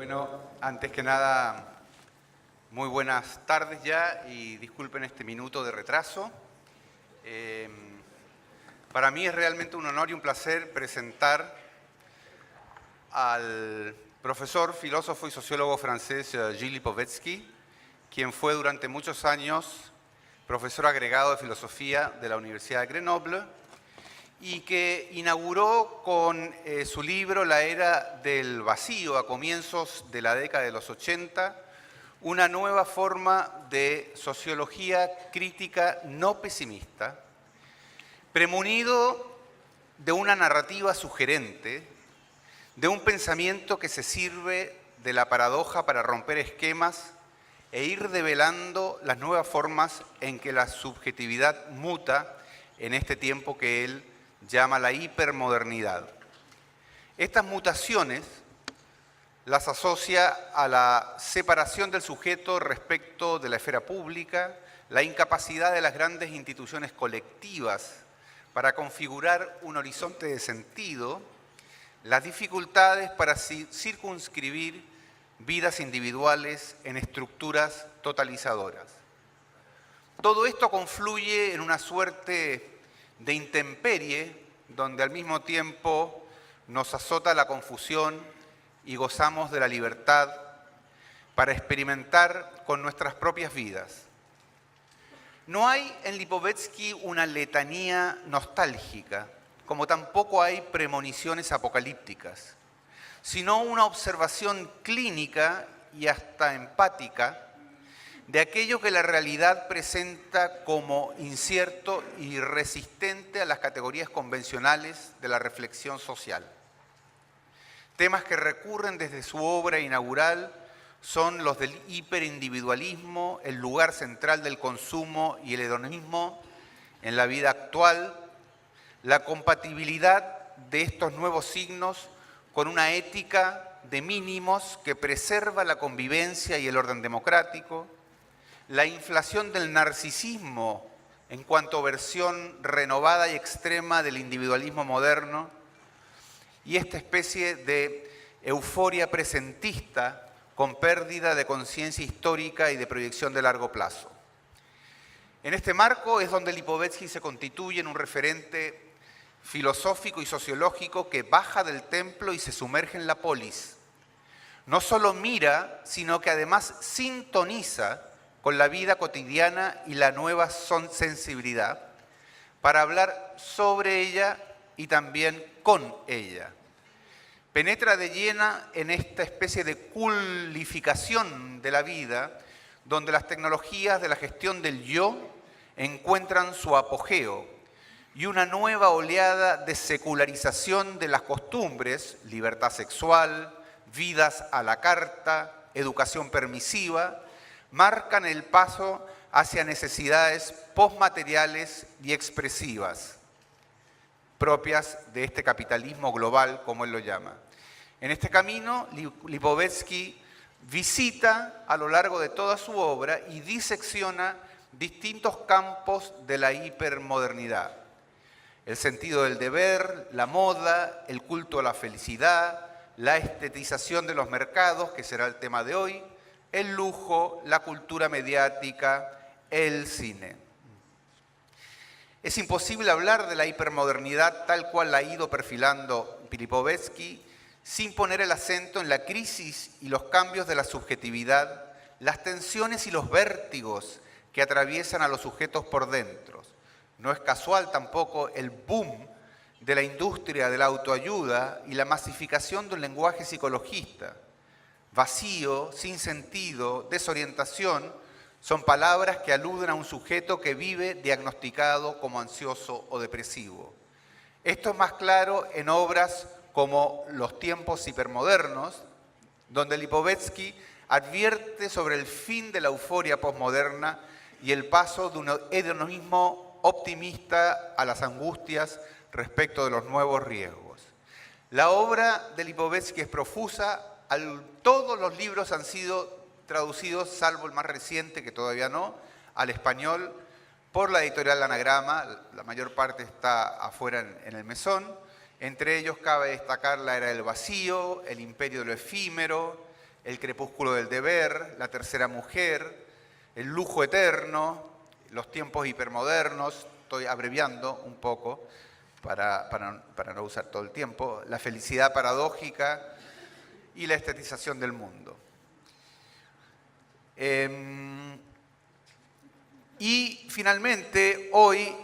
Bueno, antes que nada, muy buenas tardes ya y disculpen este minuto de retraso. Para mí es realmente un honor y un placer presentar al profesor, filósofo y sociólogo francés Gilles Lipovetsky, quien fue durante muchos años profesor agregado de filosofía de la Universidad de Grenoble y que inauguró con su libro La Era del Vacío, a comienzos de la década de los 80, una nueva forma de sociología crítica no pesimista, premunido de una narrativa sugerente, de un pensamiento que se sirve de la paradoja para romper esquemas e ir develando las nuevas formas en que la subjetividad muta en este tiempo que él llama la hipermodernidad. Estas mutaciones las asocia a la separación del sujeto respecto de la esfera pública, la incapacidad de las grandes instituciones colectivas para configurar un horizonte de sentido, las dificultades para circunscribir vidas individuales en estructuras totalizadoras. Todo esto confluye en una suerte de intemperie, donde al mismo tiempo nos azota la confusión y gozamos de la libertad para experimentar con nuestras propias vidas. No hay en Lipovetsky una letanía nostálgica, como tampoco hay premoniciones apocalípticas, sino una observación clínica y hasta empática de aquello que la realidad presenta como incierto y resistente a las categorías convencionales de la reflexión social. Temas que recurren desde su obra inaugural son los del hiperindividualismo, el lugar central del consumo y el hedonismo en la vida actual, la compatibilidad de estos nuevos signos con una ética de mínimos que preserva la convivencia y el orden democrático, la inflación del narcisismo en cuanto a versión renovada y extrema del individualismo moderno y esta especie de euforia presentista con pérdida de conciencia histórica y de proyección de largo plazo. En este marco es donde Lipovetsky se constituye en un referente filosófico y sociológico que baja del templo y se sumerge en la polis. No solo mira, sino que además sintoniza con la vida cotidiana y la nueva sensibilidad, para hablar sobre ella y también con ella. Penetra de lleno en esta especie de culificación de la vida, donde las tecnologías de la gestión del yo encuentran su apogeo y una nueva oleada de secularización de las costumbres, libertad sexual, vidas a la carta, educación permisiva, marcan el paso hacia necesidades postmateriales y expresivas, propias de este capitalismo global, como él lo llama. En este camino, Lipovetsky visita a lo largo de toda su obra y disecciona distintos campos de la hipermodernidad. El sentido del deber, la moda, el culto a la felicidad, la estetización de los mercados, que será el tema de hoy, el lujo, la cultura mediática, el cine. Es imposible hablar de la hipermodernidad tal cual la ha ido perfilando Lipovetsky sin poner el acento en la crisis y los cambios de la subjetividad, las tensiones y los vértigos que atraviesan a los sujetos por dentro. No es casual tampoco el boom de la industria de la autoayuda y la masificación de un lenguaje psicologista. Vacío, sin sentido, desorientación, son palabras que aluden a un sujeto que vive diagnosticado como ansioso o depresivo. Esto es más claro en obras como Los tiempos hipermodernos, donde Lipovetsky advierte sobre el fin de la euforia posmoderna y el paso de un hedonismo optimista a las angustias respecto de los nuevos riesgos. La obra de Lipovetsky es profusa. Todos los libros han sido traducidos, salvo el más reciente, que todavía no, al español por la editorial Anagrama. La mayor parte está afuera en el mesón. Entre ellos cabe destacar La Era del Vacío, El Imperio de lo Efímero, El crepúsculo del deber, La tercera mujer, El lujo eterno, Los tiempos hipermodernos, estoy abreviando un poco para no usar todo el tiempo, La felicidad paradójica y La estetización del mundo. Y finalmente, hoy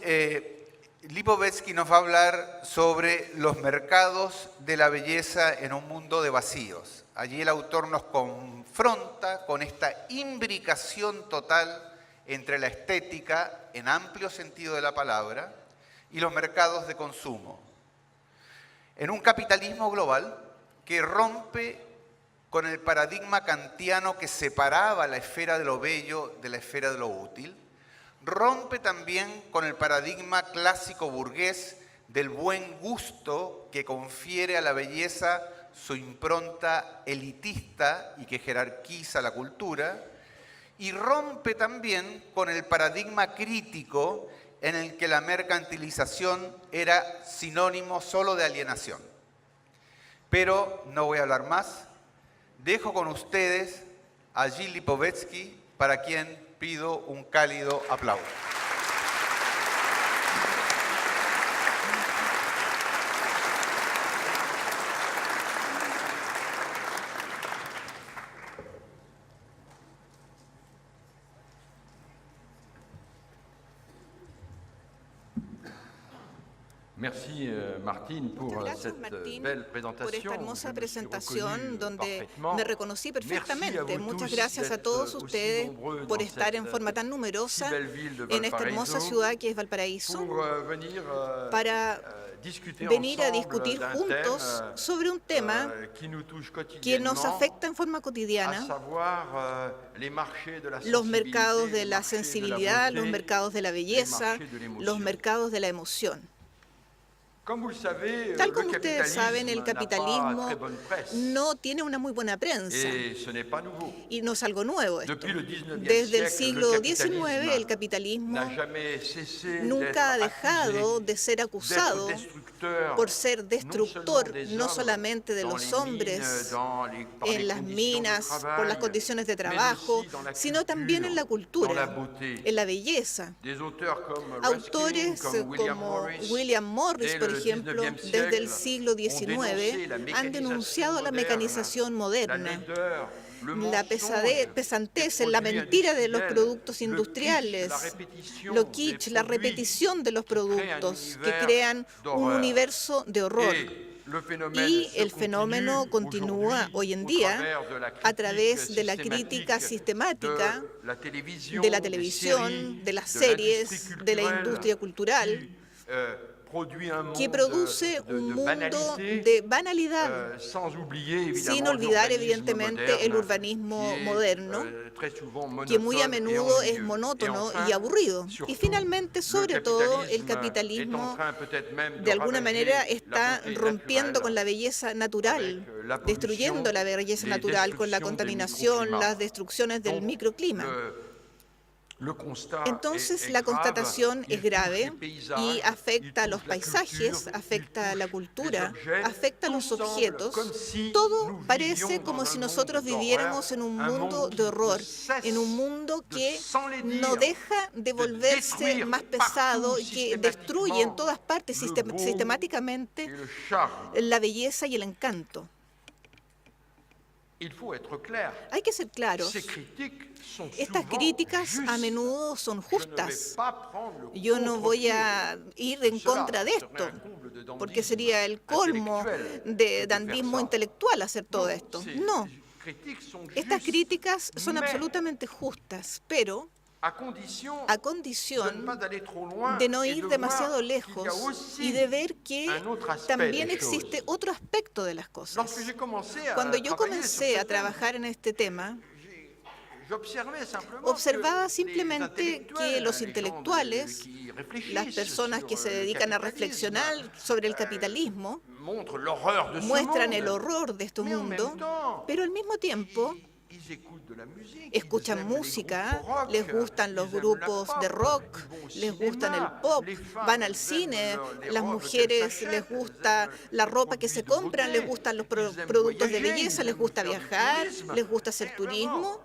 Lipovetsky nos va a hablar sobre los mercados de la belleza en un mundo de vacíos. Allí el autor nos confronta con esta imbricación total entre la estética, en amplio sentido de la palabra, y los mercados de consumo. En un capitalismo global que rompe con el paradigma kantiano que separaba la esfera de lo bello de la esfera de lo útil, rompe también con el paradigma clásico burgués del buen gusto que confiere a la belleza su impronta elitista y que jerarquiza la cultura, y rompe también con el paradigma crítico en el que la mercantilización era sinónimo solo de alienación. Pero no voy a hablar más. Dejo con ustedes a Gilles Lipovetsky, para quien pido un cálido aplauso. Merci Martín por Gracias, cette Martín, belle por presentación. esta hermosa Je me suis presentación reconnu donde parfaitement. me reconocí Merci à perfectamente. vous Muchas tous gracias a d'être todos aussi ustedes nombreux por dans estar en cette forma tan numerosa si belle ville de en esta hermosa Valparaíso ciudad que es Valparaíso pour venir para discuter venir a ensemble discutir d'un juntos thème, sobre un tema qui nous touche que nos quotidiennement, afecta en forma à cotidiana: savoir les marchés de la los mercados sensibilité, de les la marchés de la sensibilidad, los beauté, mercados de la belleza, les marchés de l'émotion. los mercados de la emoción. Comme vous le savez, Tal le como ustedes saben, el capitalisme n'a pas capitalismo très bonne presse. no tiene una muy buena prensa. Et ce n'est pas nouveau. Y no es algo nuevo esto. Depuis le 19e Desde el siècle, siglo le XIX, capitalisme el capitalismo n'a jamais cessé nunca ha d'être dejado accusé de ser acusado d'être destructeur, por ser destructor, non seulement des no hommes, solamente de dans los les hombres mines, par en les las conditions de minas, travail, por las condiciones de mais trabajo, aussi dans la sino también en la culture, dans la cultura, beauté. en la belleza. Des auteurs comme Autores Ruskin, comme William como Morris, William Morris, dès por le ejemplo, 19e desde el siècle, siglo ont dénoncé la XIX, han denunciado mécanisation la moderne, mecanización la moderna, laideur, le la mensonge, pesantez, les la produits mentira de los industriels, productos le industriales, kitsch, la répétition lo des kitsch, la produits repetición de los qui créent un productos que univers crean un d'horreur. universo de horror. Et le phénomène Y se el fenómeno continúa hoy en día a través de la crítica sistemática de la televisión, de las series, de la industria cultural, que produce un mundo de banalidad, sin olvidar evidentemente el urbanismo moderno, que muy a menudo es monótono y aburrido. Y finalmente, sobre todo, el capitalismo de alguna manera está rompiendo con la belleza natural, destruyendo la belleza natural con la contaminación, las destrucciones del microclima. Entonces la constatación es grave y afecta a los paisajes, afecta a la cultura, afecta a los objetos. Todo parece como si nosotros viviéramos en un mundo de horror, en un mundo que no deja de volverse más pesado y que destruye en todas partes sistemáticamente la belleza y el encanto. Hay que ser claros. Estas críticas a menudo son justas. Yo no voy a ir en contra de esto, porque sería el colmo de dandismo intelectual hacer todo esto. No. Estas críticas son absolutamente justas, pero a condición de no ir demasiado lejos y de ver que también existe otro aspecto de las cosas. Cuando yo comencé a trabajar en este tema, observaba simplemente que los intelectuales, las personas que se dedican a reflexionar sobre el capitalismo, muestran el horror de este mundo, pero al mismo tiempo escuchan música, les gustan los grupos de rock, les gustan el pop, van al cine, las mujeres les gusta la ropa que se compran, les gustan los productos de belleza, les gusta viajar, les gusta hacer turismo.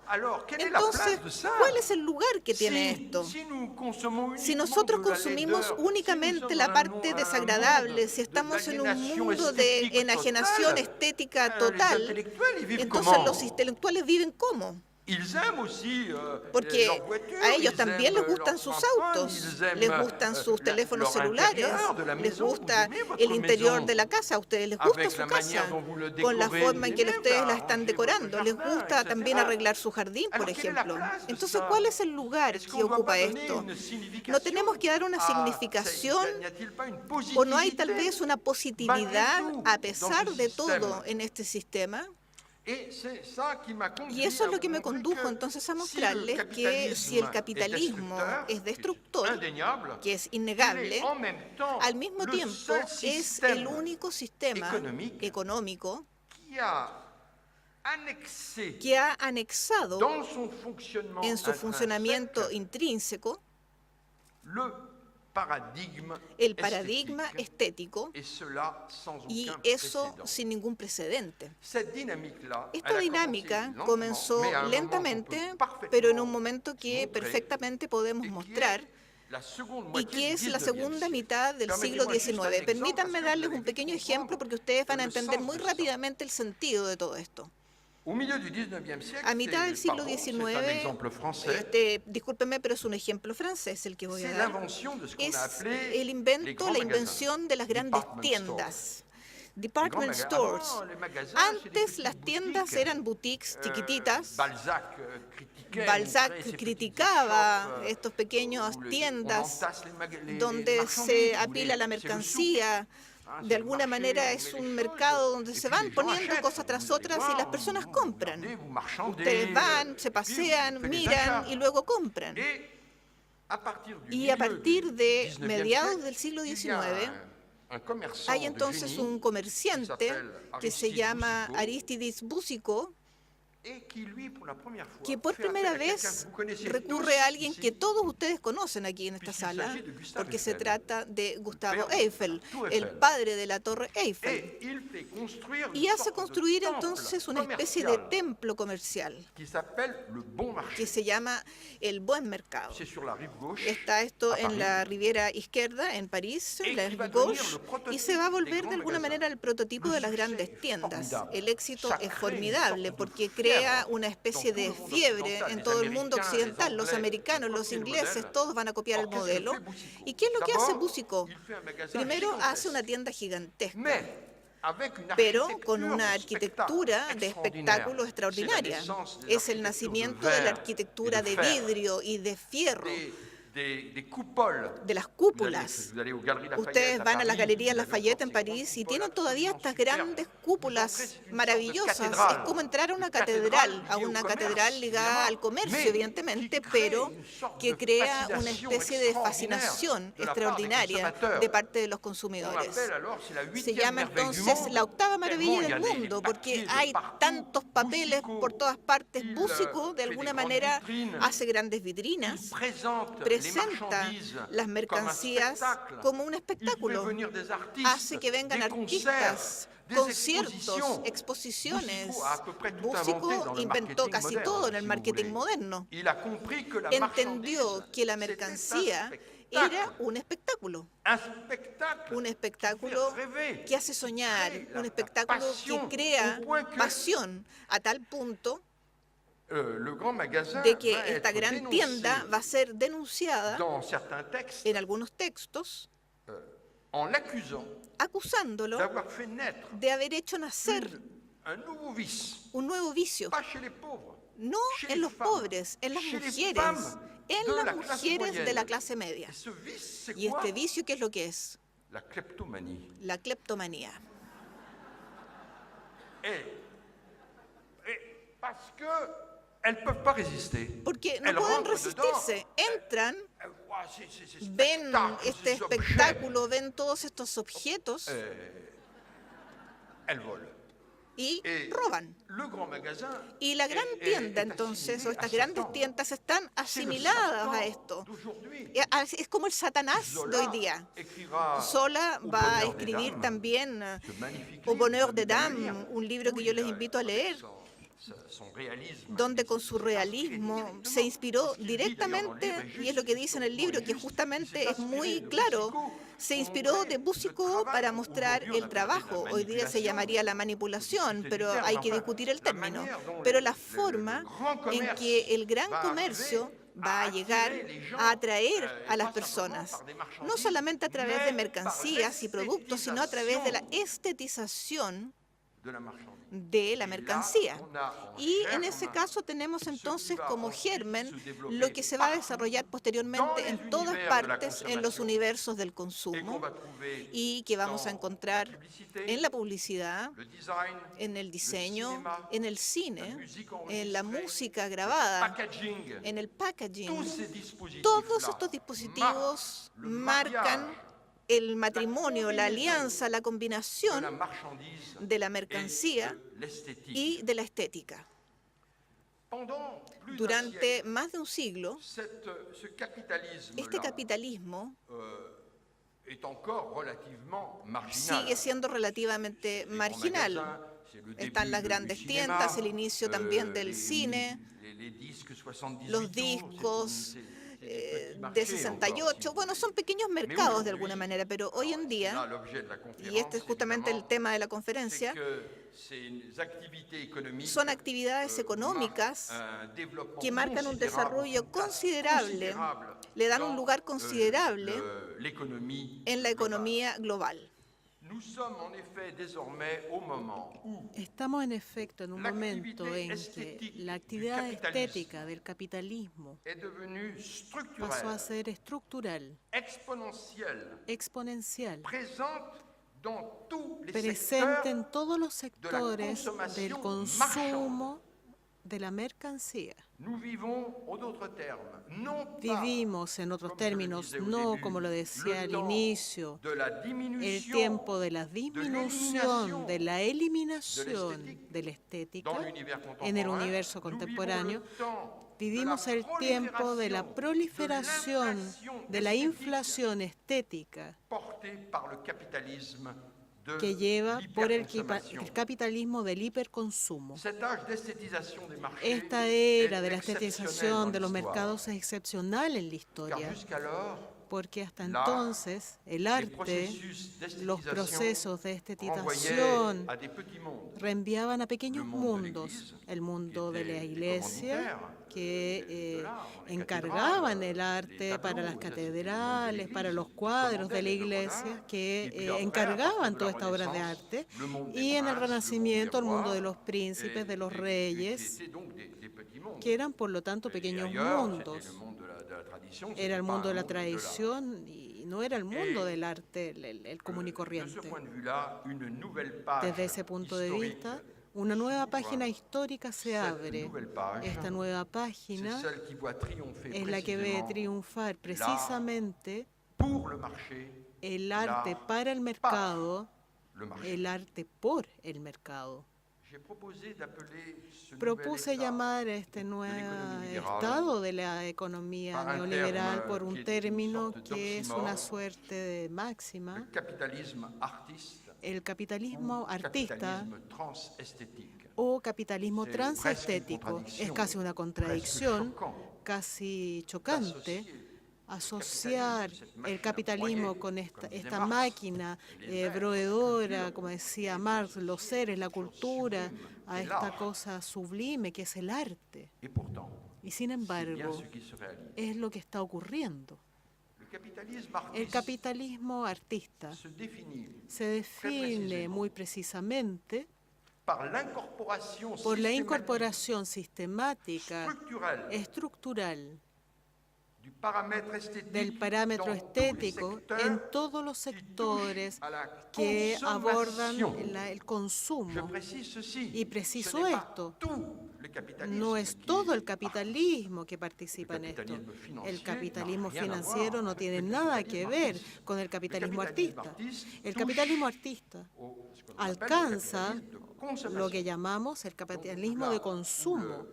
Entonces, ¿cuál es el lugar que tiene esto? Si nosotros consumimos únicamente la parte desagradable, si estamos en un mundo de enajenación estética total, entonces los intelectuales viven ¿cómo? Porque a ellos también les gustan sus autos, les gustan sus teléfonos celulares, les gusta el interior de la casa, a ustedes les gusta su casa, con la forma en que ustedes la están decorando, les gusta también arreglar su jardín, por ejemplo. Entonces, ¿cuál es el lugar que ocupa esto? ¿No tenemos que dar una significación o no hay tal vez una positividad a pesar de todo en este sistema? Y eso es lo que me condujo entonces a mostrarles que si el capitalismo es destructor, que es innegable, al mismo tiempo es el único sistema económico que ha anexado en su funcionamiento intrínseco el paradigma estético, y eso sin ningún precedente. Esta dinámica comenzó lentamente, pero en un momento que perfectamente podemos mostrar, y que es la segunda mitad del siglo XIX. Permítanme darles un pequeño ejemplo porque ustedes van a entender muy rápidamente el sentido de todo esto. A mitad del siglo XIX, discúlpenme, pero es un ejemplo francés el que voy a dar, es el invento, la invención de las grandes tiendas, department stores. Antes las tiendas eran boutiques chiquititas. Balzac criticaba estas pequeñas tiendas donde se apila la mercancía. De alguna manera es un mercado donde se van poniendo cosas tras otras y las personas compran. Ustedes van, se pasean, miran y luego compran. Y a partir de mediados del siglo XIX hay entonces un comerciante que se llama Aristides Boucicaut, que por primera vez recurre a alguien que todos ustedes conocen aquí en esta sala, porque se trata de Gustavo Eiffel, el padre de la Torre Eiffel, y hace construir entonces una especie de templo comercial que se llama el Buen Mercado. Está esto en la Riviera Izquierda, en París, en la Rive Gauche, y se va a volver de alguna manera el prototipo de las grandes tiendas. El éxito es formidable porque crea una especie de fiebre en todo el mundo occidental. Los americanos, los ingleses, todos van a copiar el modelo. ¿Y qué es lo que hace Boucicaut? Primero hace una tienda gigantesca, pero con una arquitectura de espectáculo extraordinaria. Es el nacimiento de la arquitectura de vidrio y de fierro, de las cúpulas. Ustedes van a las Galerías Lafayette en París y tienen todavía estas grandes cúpulas maravillosas. Es como entrar a una catedral ligada al comercio, evidentemente, pero que crea una especie de fascinación extraordinaria de parte de los consumidores. Se llama entonces la octava maravilla del mundo, porque hay tantos papeles por todas partes. Boucicaut, de alguna manera, hace grandes vitrinas, presenta las mercancías como un espectáculo, hace que vengan artistas, conciertos, exposiciones. Boucicaut inventó casi todo en el marketing moderno. Entendió que la mercancía era un espectáculo que hace soñar, un espectáculo que crea pasión a tal punto de que esta gran tienda va a ser denunciada en algunos textos, acusándolo de haber hecho nacer un nuevo vicio, no en los pobres, en las mujeres, de la clase media. ¿Y este vicio qué es lo que es? La cleptomanía. Porque no pueden resistirse, entran, ven este espectáculo, ven todos estos objetos y Et roban. le grand magasin Y la gran tienda, entonces, o estas grandes tiendas, están asimiladas a esto. Es como el Satanás de hoy día. Zola va a escribir también Au Bonheur des Dames, un libro que yo les invito a leer, donde con su realismo se inspiró directamente, y es lo que dice en el libro, que justamente es muy claro, se inspiró de Boucicault para mostrar el trabajo. Hoy día se llamaría la manipulación, pero hay que discutir el término. Pero la forma en que el gran comercio va a llegar a atraer a las personas, no solamente a través de mercancías y productos, sino a través de la estetización de la mercancía. Y en ese caso tenemos entonces como germen lo que se va a desarrollar posteriormente en todas partes en los universos del consumo y que vamos a encontrar en la publicidad, en el diseño, en el cine, en la música grabada, en el packaging. Todos estos dispositivos marcan el matrimonio, la alianza, la combinación de la mercancía y de la estética. Durante más de un siglo, este capitalismo sigue siendo relativamente marginal. Están las grandes tiendas, el inicio también del cine, los discos de 68. Bueno, son pequeños mercados de alguna manera, pero hoy en día, y este es justamente el tema de la conferencia, son actividades económicas que marcan un desarrollo considerable, le dan un lugar considerable en la economía global. Estamos en efecto en un momento en que la actividad estética del capitalismo pasó a ser estructural, exponencial, presente en todos los sectores del consumo de la mercancía. Vivimos, en otros términos, no como lo decía al inicio, el tiempo de la disminución, de la eliminación de la estética en el universo contemporáneo. Vivimos el tiempo de la proliferación, de la inflación estética que lleva por el capitalismo del hiperconsumo. Esta era de la estetización de los mercados es excepcional en la historia, porque hasta entonces el arte, los procesos de estetización reenviaban a pequeños mundos, el mundo de la iglesia, que encargaban el arte para las catedrales, para los cuadros de la iglesia, que encargaban todas estas obras de arte, y en el Renacimiento el mundo de los príncipes, de los reyes, que eran por lo tanto pequeños mundos. Era el mundo de la tradición y no era el mundo del arte, el común y corriente. Desde ese punto de vista, una nueva página histórica se abre. Esta nueva página es la que ve triunfar precisamente el arte para el mercado, el arte por el mercado. Propuse llamar a este nuevo estado de la economía neoliberal por un término que es una suerte de máxima, el capitalismo artista o capitalismo transestético. Es casi una contradicción, casi chocante, asociar el capitalismo con esta máquina proveedora, como decía Marx, los seres, la cultura, a esta cosa sublime que es el arte. Y sin embargo, es lo que está ocurriendo. El capitalismo artista se define muy precisamente por la incorporación sistemática, estructural, del parámetro estético en todos los sectores que abordan el consumo. Y preciso esto, No es todo el capitalismo que participa en esto. El capitalismo financiero no tiene nada que ver con el capitalismo artista. El capitalismo artista alcanza lo que llamamos el capitalismo de consumo,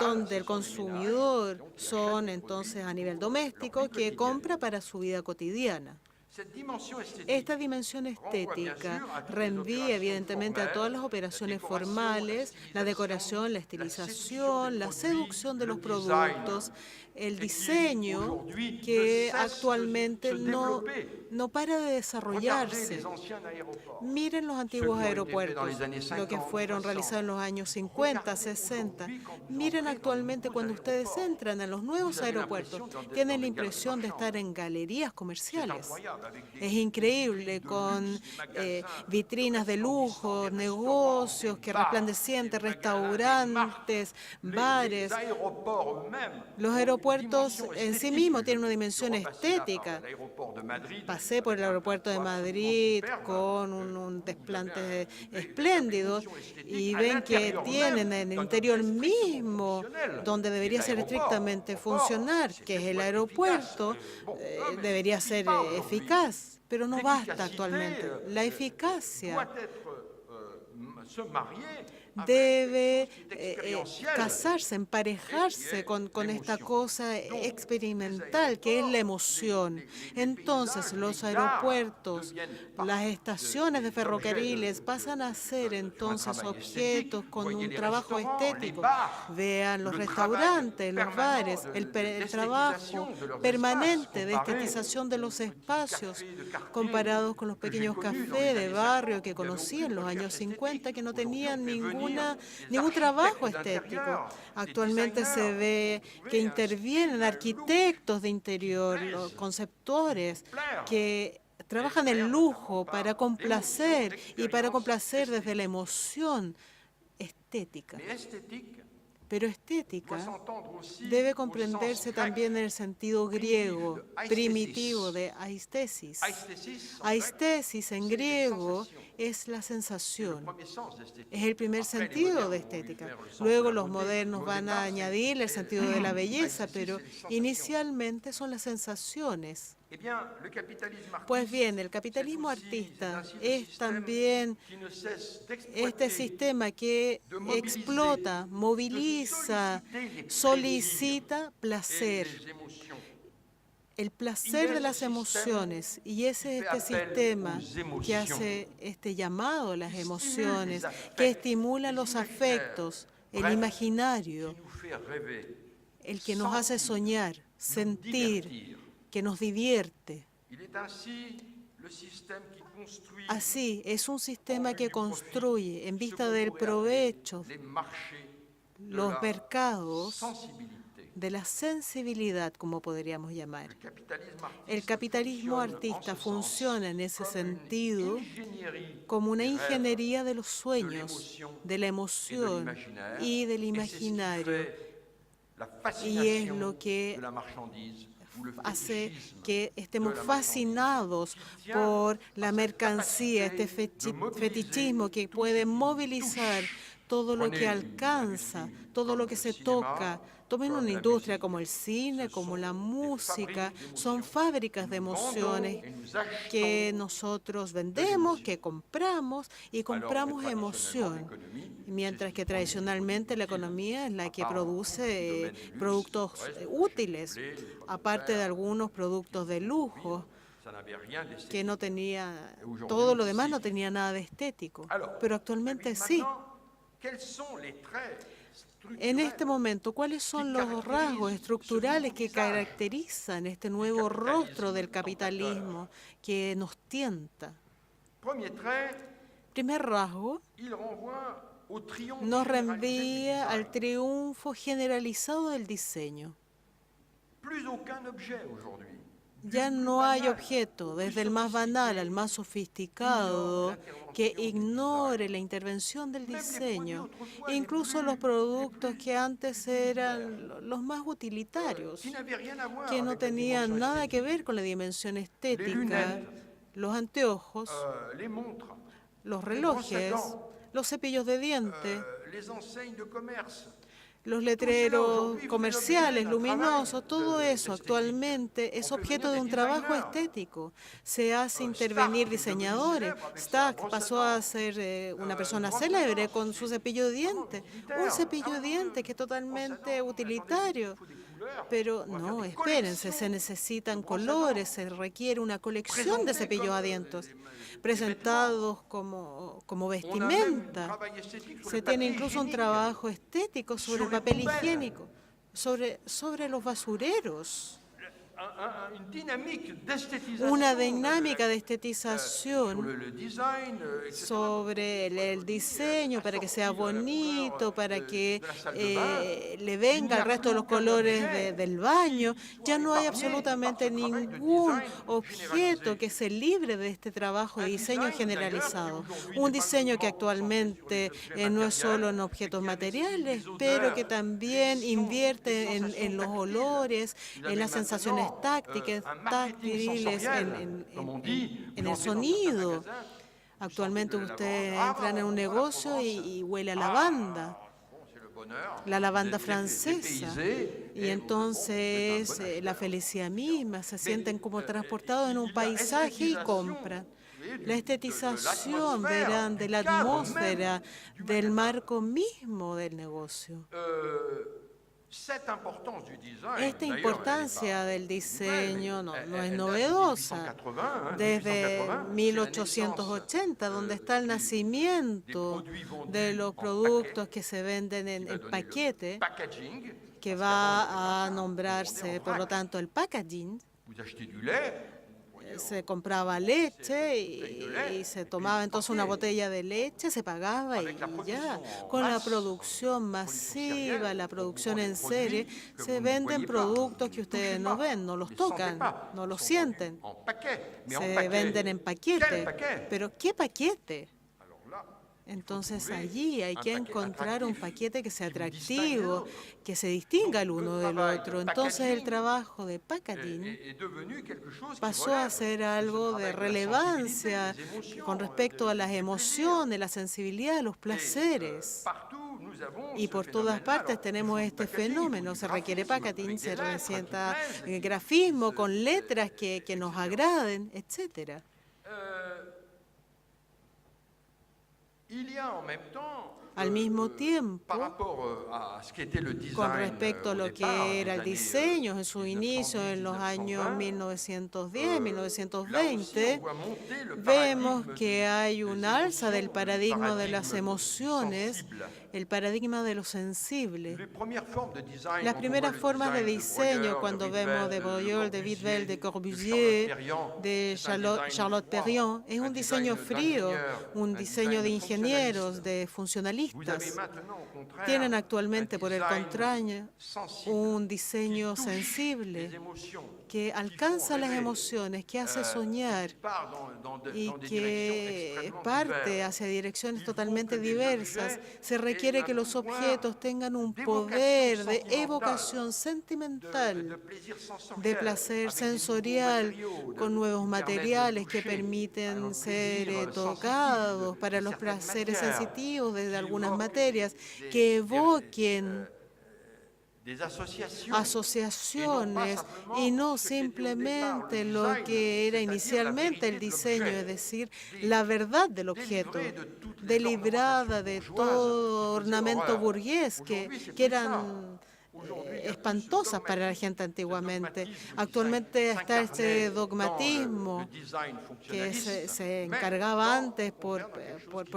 donde el consumidor son entonces a nivel doméstico que compra para su vida cotidiana. Esta dimensión estética reenvía evidentemente a todas las operaciones formales, la decoración, la estilización, la seducción de los productos, el diseño que actualmente no para de desarrollarse. Miren los antiguos aeropuertos, lo que fueron realizados en los años 50, 60. Miren actualmente cuando ustedes entran en los nuevos aeropuertos, tienen la impresión de estar en galerías comerciales. Es increíble, con vitrinas de lujo, negocios que resplandecientes, restaurantes, bares. Los aeropuertos en sí mismos tienen una dimensión estética. Pasé por el aeropuerto de Madrid con un desplante espléndido y ven que tienen en el interior mismo, donde debería ser estrictamente funcional, que es el aeropuerto, debería ser eficaz, pero no basta actualmente. La eficacia debe casarse, emparejarse con esta cosa experimental que es la emoción. Entonces los aeropuertos, las estaciones de ferrocarriles pasan a ser entonces objetos con un trabajo estético. Vean los restaurantes, los bares, el trabajo permanente de estetización de los espacios comparados con los pequeños cafés de barrio que conocí en los años 50 que no tenían ningún trabajo estético. Actualmente se ve que intervienen arquitectos de interior, los conceptores, que trabajan en lujo para complacer y para complacer desde la emoción estética. Pero estética debe comprenderse también en el sentido griego, primitivo de aistesis. Aistesis en griego es la sensación, es el primer sentido de estética. Luego los modernos van a añadir el sentido de la belleza, pero inicialmente son las sensaciones. Pues bien, el capitalismo artista es también este sistema que explota, moviliza, solicita placer, el placer de las emociones, y ese es este sistema que hace este llamado a las emociones, que estimula los afectos, el imaginario, el que nos hace soñar, sentir, que nos divierte. Así, es un sistema que construye, en vista del provecho, los mercados de la sensibilidad, como podríamos llamar. El capitalismo artista funciona en ese sentido como una ingeniería de los sueños, de la emoción y del imaginario. Y es lo que hace que estemos fascinados por la mercancía, este fetichismo que puede movilizar todo lo que alcanza, todo lo que se toca. Tomen una industria como el cine, como la música, son fábricas de emociones que nosotros vendemos, que compramos y compramos emoción. Mientras que tradicionalmente la economía es la que produce productos útiles, aparte de algunos productos de lujo, que no tenía, todo lo demás no tenía nada de estético, pero actualmente sí. En este momento, ¿cuáles son los rasgos estructurales que caracterizan este nuevo rostro del capitalismo que nos tienta? Primer rasgo, nos reenvía al triunfo generalizado del diseño. Ya no hay objeto, desde el más banal al más sofisticado, que ignore la intervención del diseño. Incluso los productos que antes eran los más utilitarios, que no tenían nada que ver con la dimensión estética, los anteojos, los relojes, los cepillos de dientes, Los letreros comerciales, luminosos, todo eso actualmente es objeto de un trabajo estético. Se hace intervenir diseñadores. Stack pasó a ser una persona célebre con su cepillo de dientes. Un cepillo de dientes que es totalmente utilitario. Pero no, espérense, se necesitan colores, se requiere una colección de cepillos a dientes presentados como vestimenta. Se tiene incluso un trabajo estético sobre el papel higiénico, sobre los basureros. Una dinámica de estetización sobre el diseño para que sea bonito, para que le venga el resto de los colores del baño. Ya no hay absolutamente ningún objeto que se libre de este trabajo de diseño generalizado. Un diseño que actualmente no es solo en objetos materiales, pero que también invierte en los olores, en las sensaciones táctiles, en el sonido. Actualmente usted entra en un negocio y huele a lavanda, la lavanda francesa, y entonces la felicidad misma, se sienten como transportados en un paisaje y compran. La estetización, verán, de la atmósfera, del marco mismo del negocio. Esta importancia del diseño no es novedosa. Desde 1880, donde está el nacimiento de los productos que se venden en paquete, que va a nombrarse, por lo tanto, el packaging. Se compraba leche y se tomaba entonces una botella de leche, se pagaba y ya. Con la producción masiva, la producción en serie, se venden productos que ustedes no ven, no los tocan, no los sienten. Se venden en paquete. ¿Pero qué paquete? Entonces allí hay que encontrar un paquete que sea atractivo, que se distinga el uno del otro. Entonces el trabajo de packaging pasó a ser algo de relevancia con respecto a las emociones, la sensibilidad, los placeres. Y por todas partes tenemos este fenómeno. Se requiere packaging, se necesita grafismo con letras que nos agraden, etcétera. Al mismo tiempo, con respecto a lo que era el diseño en su inicio en los años 1910, 1920, vemos que hay un alza del paradigma de las emociones, el paradigma de lo sensible. Las primeras formas de diseño, cuando vemos de Boyol, de Wittwell, de Corbusier, de Charlotte Perriand, es un diseño frío, un diseño de ingenieros, de funcionalistas. Tienen actualmente, por el contrario, un diseño sensible que alcanza las emociones, que hace soñar y que parte hacia direcciones totalmente diversas. Se requiere que los objetos tengan un poder de evocación sentimental, de placer sensorial, con nuevos materiales que permiten ser tocados para los placeres sensitivos desde algunas materias, que evoquen asociaciones y no simplemente lo que era inicialmente el diseño, es decir, la verdad del objeto, delibrada de todo ornamento burgués que eran espantosas para la gente antiguamente. Actualmente está este dogmatismo que se encargaba antes por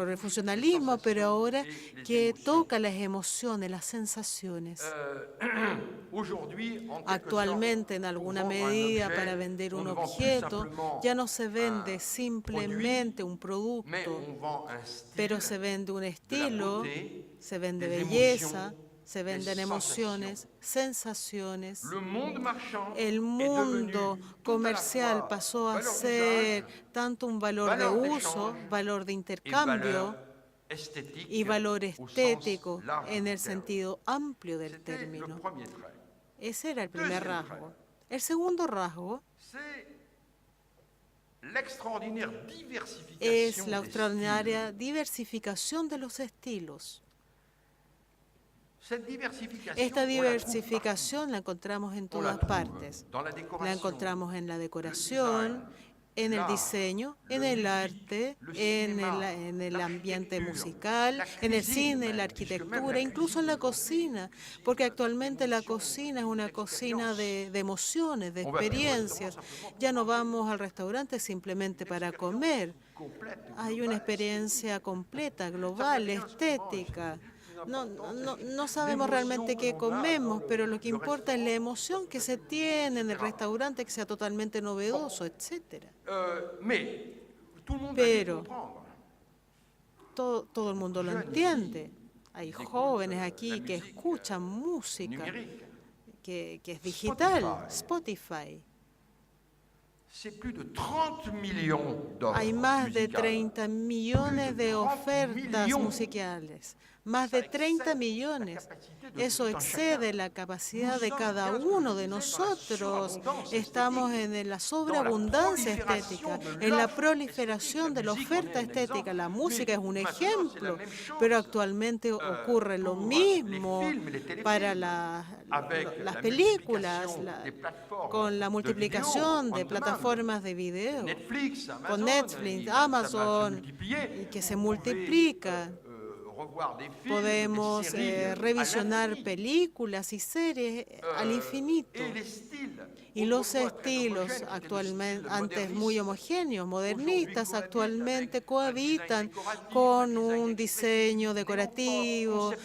el funcionalismo, pero ahora que toca las emociones, las sensaciones. Actualmente, en alguna medida, para vender un objeto, ya no se vende simplemente un producto, pero se vende un estilo, se vende belleza, se venden emociones, sensaciones. El mundo comercial pasó a ser tanto un valor de uso, valor de intercambio y valor estético en el sentido amplio del término. Ese era el primer rasgo. El segundo rasgo es la extraordinaria diversificación de los estilos. Esta diversificación la encontramos en todas partes. La encontramos en la decoración, en el diseño, en el arte, en el ambiente musical, en el cine, la arquitectura, incluso en la cocina, porque actualmente la cocina es una cocina de emociones, de experiencias. Ya no vamos al restaurante simplemente para comer. Hay una experiencia completa, global, estética. No sabemos realmente qué comemos, pero lo que importa es la emoción que se tiene en el restaurante, que sea totalmente novedoso, etc. Pero todo el mundo lo entiende. Hay jóvenes aquí que escuchan música, que es digital, Spotify. Hay más de 30 millones de ofertas musicales. Más de 30 millones. Eso excede la capacidad de cada uno de nosotros. Estamos en la sobreabundancia estética, en la proliferación de la oferta estética. La música es un ejemplo, pero actualmente ocurre lo mismo para las películas, con la multiplicación de plataformas de video, con Netflix, Amazon, y que se multiplica. Podemos revisionar películas y series al infinito. Y los estilos actualmente, antes muy homogéneos, modernistas, actualmente cohabitan con un diseño decorativo,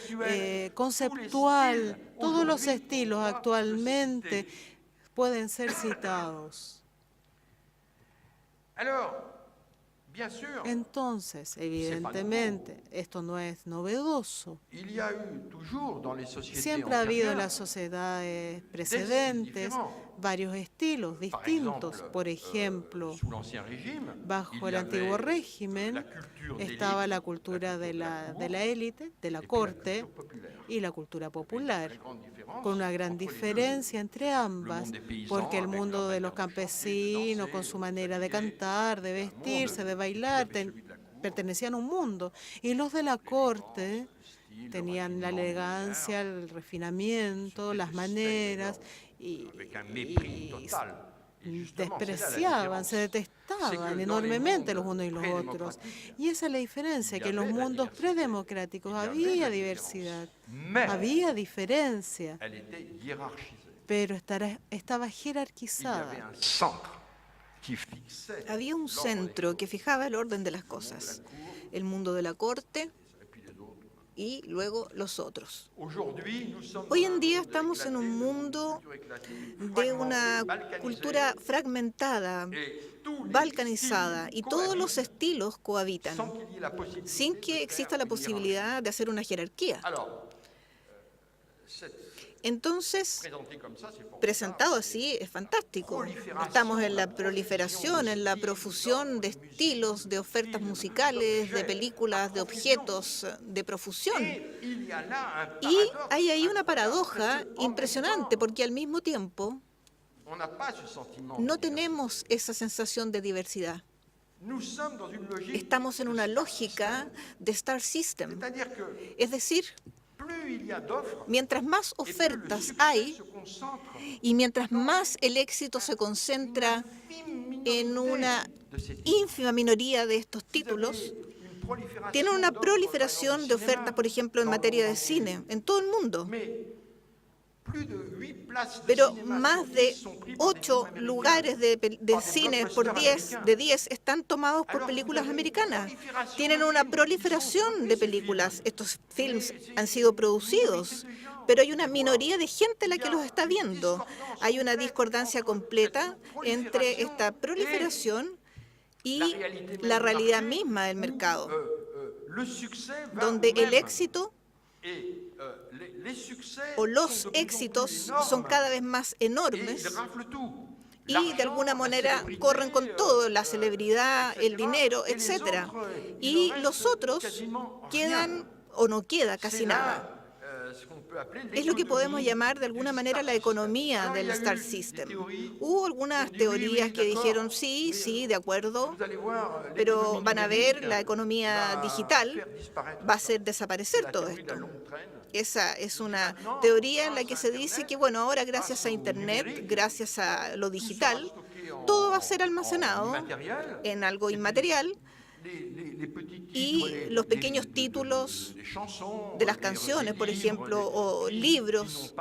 conceptual. Todos los estilos actualmente pueden ser citados. Entonces, evidentemente, esto no es novedoso. Siempre ha habido en las sociedades precedentes varios estilos distintos. Por ejemplo, bajo el antiguo régimen estaba la cultura de la élite, de la corte, y la cultura popular, con una gran diferencia entre ambas, porque el mundo de los campesinos, con su manera de cantar, de vestirse, de bailar, pertenecían a un mundo, y los de la corte tenían la elegancia, el refinamiento, las maneras, y despreciaban, se detestaban enormemente los unos y los otros. Y esa es la diferencia, que en los mundos predemocráticos había diversidad, había diferencia, pero estaba jerarquizada. Había un centro que fijaba el orden de las cosas, el mundo de la corte y luego los otros. Hoy en día estamos en un mundo de una cultura fragmentada, balcanizada, y todos los estilos cohabitan, sin que exista la posibilidad de hacer una jerarquía. Entonces, presentado así, es fantástico. Estamos en la proliferación, en la profusión de estilos, de ofertas musicales, de películas, de objetos, de profusión. Y hay ahí una paradoja impresionante, porque al mismo tiempo no tenemos esa sensación de diversidad. Estamos en una lógica de Star System, es decir, mientras más ofertas hay y mientras más el éxito se concentra en una ínfima minoría de estos títulos, tienen una proliferación de ofertas, por ejemplo, en materia de cine, en todo el mundo. Pero más de 8 lugares de cine de 10 están tomados por películas americanas. Tienen una proliferación de películas. Estos films han sido producidos, pero hay una minoría de gente la que los está viendo. Hay una discordancia completa entre esta proliferación y la realidad misma del mercado, donde el éxito o los éxitos son cada vez más enormes y de alguna manera corren con todo, la celebridad, el dinero, etc. Y los otros quedan o no queda casi nada. es lo que podemos llamar de alguna manera la economía del Star System. Hubo algunas teorías que dijeron sí, de acuerdo, pero van a ver, la economía digital va a hacer desaparecer todo esto. Esa es una teoría en la que se dice que, bueno, ahora gracias a Internet, gracias a lo digital, todo va a ser almacenado en algo inmaterial, y los pequeños títulos de las canciones, por ejemplo, o libros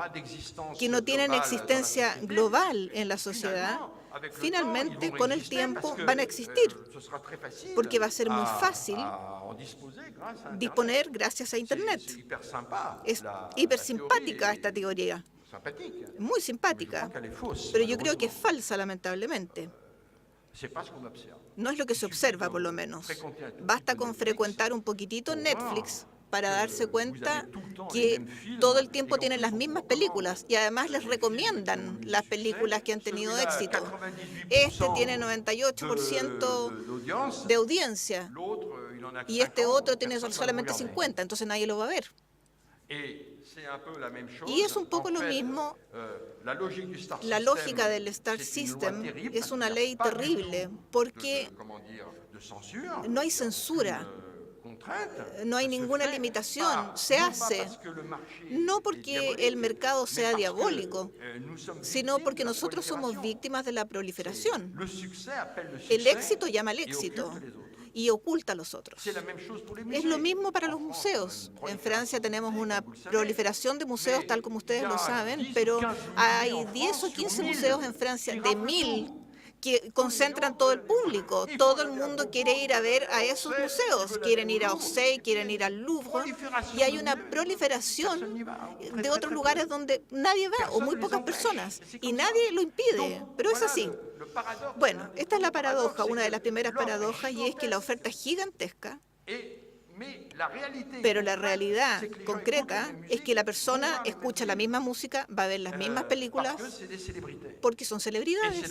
que no tienen existencia global en la sociedad, finalmente con el tiempo van a existir, porque va a ser muy fácil disponer gracias a Internet. Es hiper simpática esta teoría, muy simpática, pero yo creo que es falsa, lamentablemente. No es lo que se observa, por lo menos. Basta con frecuentar un poquitito Netflix para darse cuenta que todo el tiempo tienen las mismas películas y además les recomiendan las películas que han tenido éxito. Este tiene 98% de audiencia y este otro tiene solamente 50%, entonces nadie lo va a ver. Y es un poco lo mismo. La lógica del Star System es una ley terrible porque no hay censura, no hay ninguna limitación. Se hace no porque el mercado sea diabólico, sino porque nosotros somos víctimas de la proliferación. El éxito llama al éxito y oculta a los otros. Es lo mismo para los museos. En Francia tenemos una proliferación de museos, tal como ustedes lo saben, pero hay 10 o 15 museos en Francia de 1000 que concentran todo el público. Todo el mundo quiere ir a ver a esos museos. Quieren ir a Orsay, quieren ir al Louvre, y hay una proliferación de otros lugares donde nadie va, o muy pocas personas, y nadie lo impide, pero es así. Bueno, esta es la paradoja, una de las primeras paradojas, y es que la oferta es gigantesca, pero la realidad concreta es que la persona escucha la misma música, va a ver las mismas películas, porque son celebridades.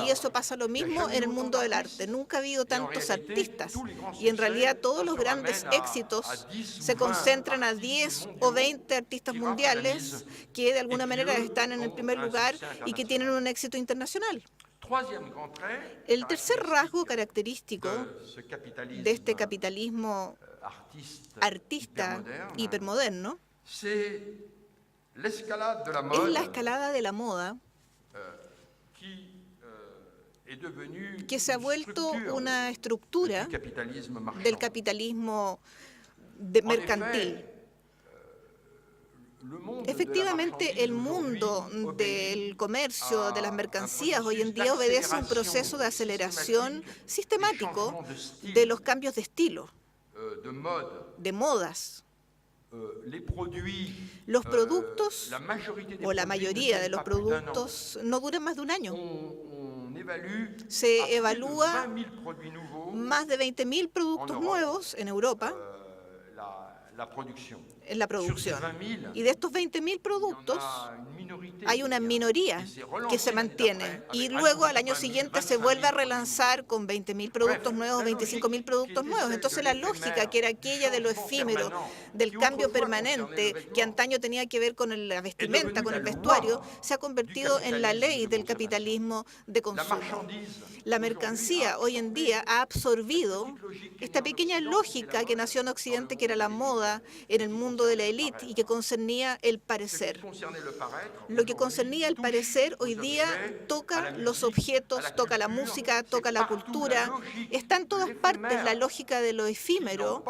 Y eso pasa lo mismo en el mundo del arte. Nunca ha habido tantos artistas. Y en realidad todos los grandes éxitos se concentran a 10 o 20 artistas mundiales que de alguna manera están en el primer lugar y que tienen un éxito internacional. El tercer rasgo característico de este capitalismo artista hipermoderno es la escalada de la moda, que se ha vuelto una estructura del capitalismo mercantil. Efectivamente, el mundo del comercio, de las mercancías, hoy en día obedece a un proceso de aceleración sistemático de los cambios de estilo, de modas. Los productos, o la mayoría de los productos, no duran más de un año. Se evalúa más de 20.000 productos nuevos en Europa en la producción. Y de estos 20.000 productos, hay una minoría que se mantiene. Y luego al año siguiente se vuelve a relanzar con 20.000 productos nuevos, 25.000 productos nuevos. Entonces la lógica, que era aquella de lo efímero, del cambio permanente, que antaño tenía que ver con la vestimenta, con el vestuario, se ha convertido en la ley del capitalismo de consumo. La mercancía hoy en día ha absorbido esta pequeña lógica que nació en Occidente, que era la moda en el mundo de la élite y que concernía el parecer. Lo que concernía el parecer hoy día toca los objetos, toca la música, toca la cultura. Está en todas partes la lógica de lo efímero,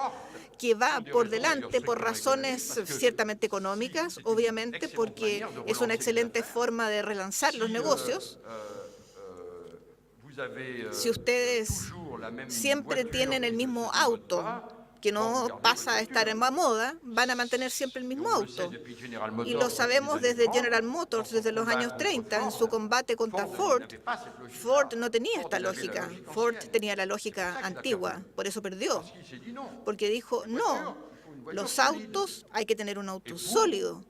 que va por delante por razones ciertamente económicas, obviamente, porque es una excelente forma de relanzar los negocios. Si ustedes siempre tienen el mismo auto, que no pasa a estar en la moda, van a mantener siempre el mismo auto. Y lo sabemos desde General Motors, desde los años 30, en su combate contra Ford. Ford no tenía esta lógica. Ford tenía la lógica antigua, por eso perdió. Porque dijo, no, los autos hay que tener un auto sólido.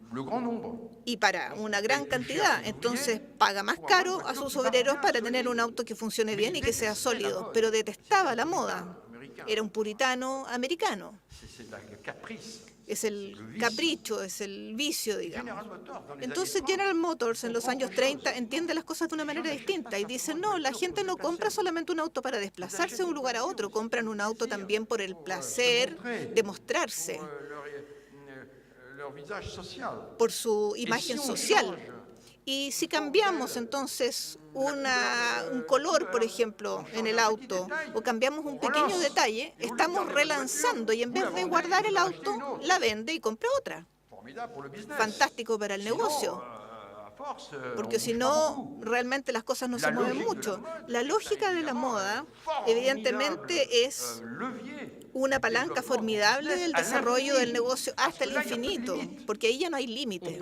Y para una gran cantidad, entonces paga más caro a sus obreros para tener un auto que funcione bien y que sea sólido. Pero detestaba la moda. Era un puritano americano. es el capricho, es el vicio, digamos. General Motors, dans les Entonces années 30, General Motors en los años 30 entiende las cosas de una manera distinta y dice, no, la gente no compra solamente un auto para desplazarse de un lugar a otro, compran un auto también por el placer de mostrarse, leur visage social. por su imagen social. Y si cambiamos entonces un color, por ejemplo, en el auto, o cambiamos un pequeño detalle, estamos relanzando y en vez de guardar el auto, la vende y compra otra. Formidable pour le business. Fantástico para el negocio, À force, porque on si bouge pas no, beaucoup. realmente las cosas no se mueven mucho. La lógica de la moda, evidentemente, es Levier. una palanca formidable del desarrollo del negocio hasta el infinito, porque ahí ya no hay límite.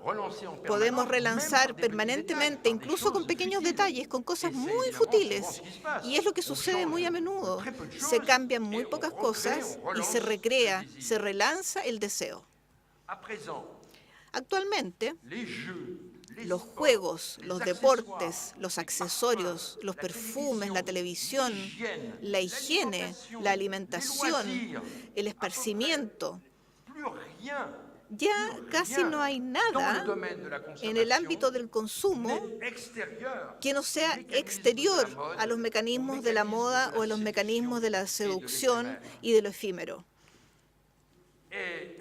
On peut relancer en Podemos permanence, relanzar même par des petits permanentemente, détails, par des incluso choses con pequeños futiles. detalles, con cosas Et c'est muy évidemment futiles. souvent ce qui se passe. Y es lo que On sucede change muy a menudo. très peu de Se choses cambian muy et on pocas recrée, cosas on y se relance recrea, le désir. se relanza el deseo. À présent, Actualmente, les jeux, les los sports, juegos, les los accessoires, deportes, los les accesorios, parfums, los la perfumes, la télévision, televisión, l'hygiène, la higiene, l'alimentation, la alimentación, les loisirs, el esparcimiento, plus rien ya casi no hay dans nada le domaine de la en el ámbito consommation del consumo n'est extérieur que no sea aux mécanismes exterior de la mode, a los mecanismos de la moda o a los mecanismos de la seducción éphémère. y de lo efímero. Et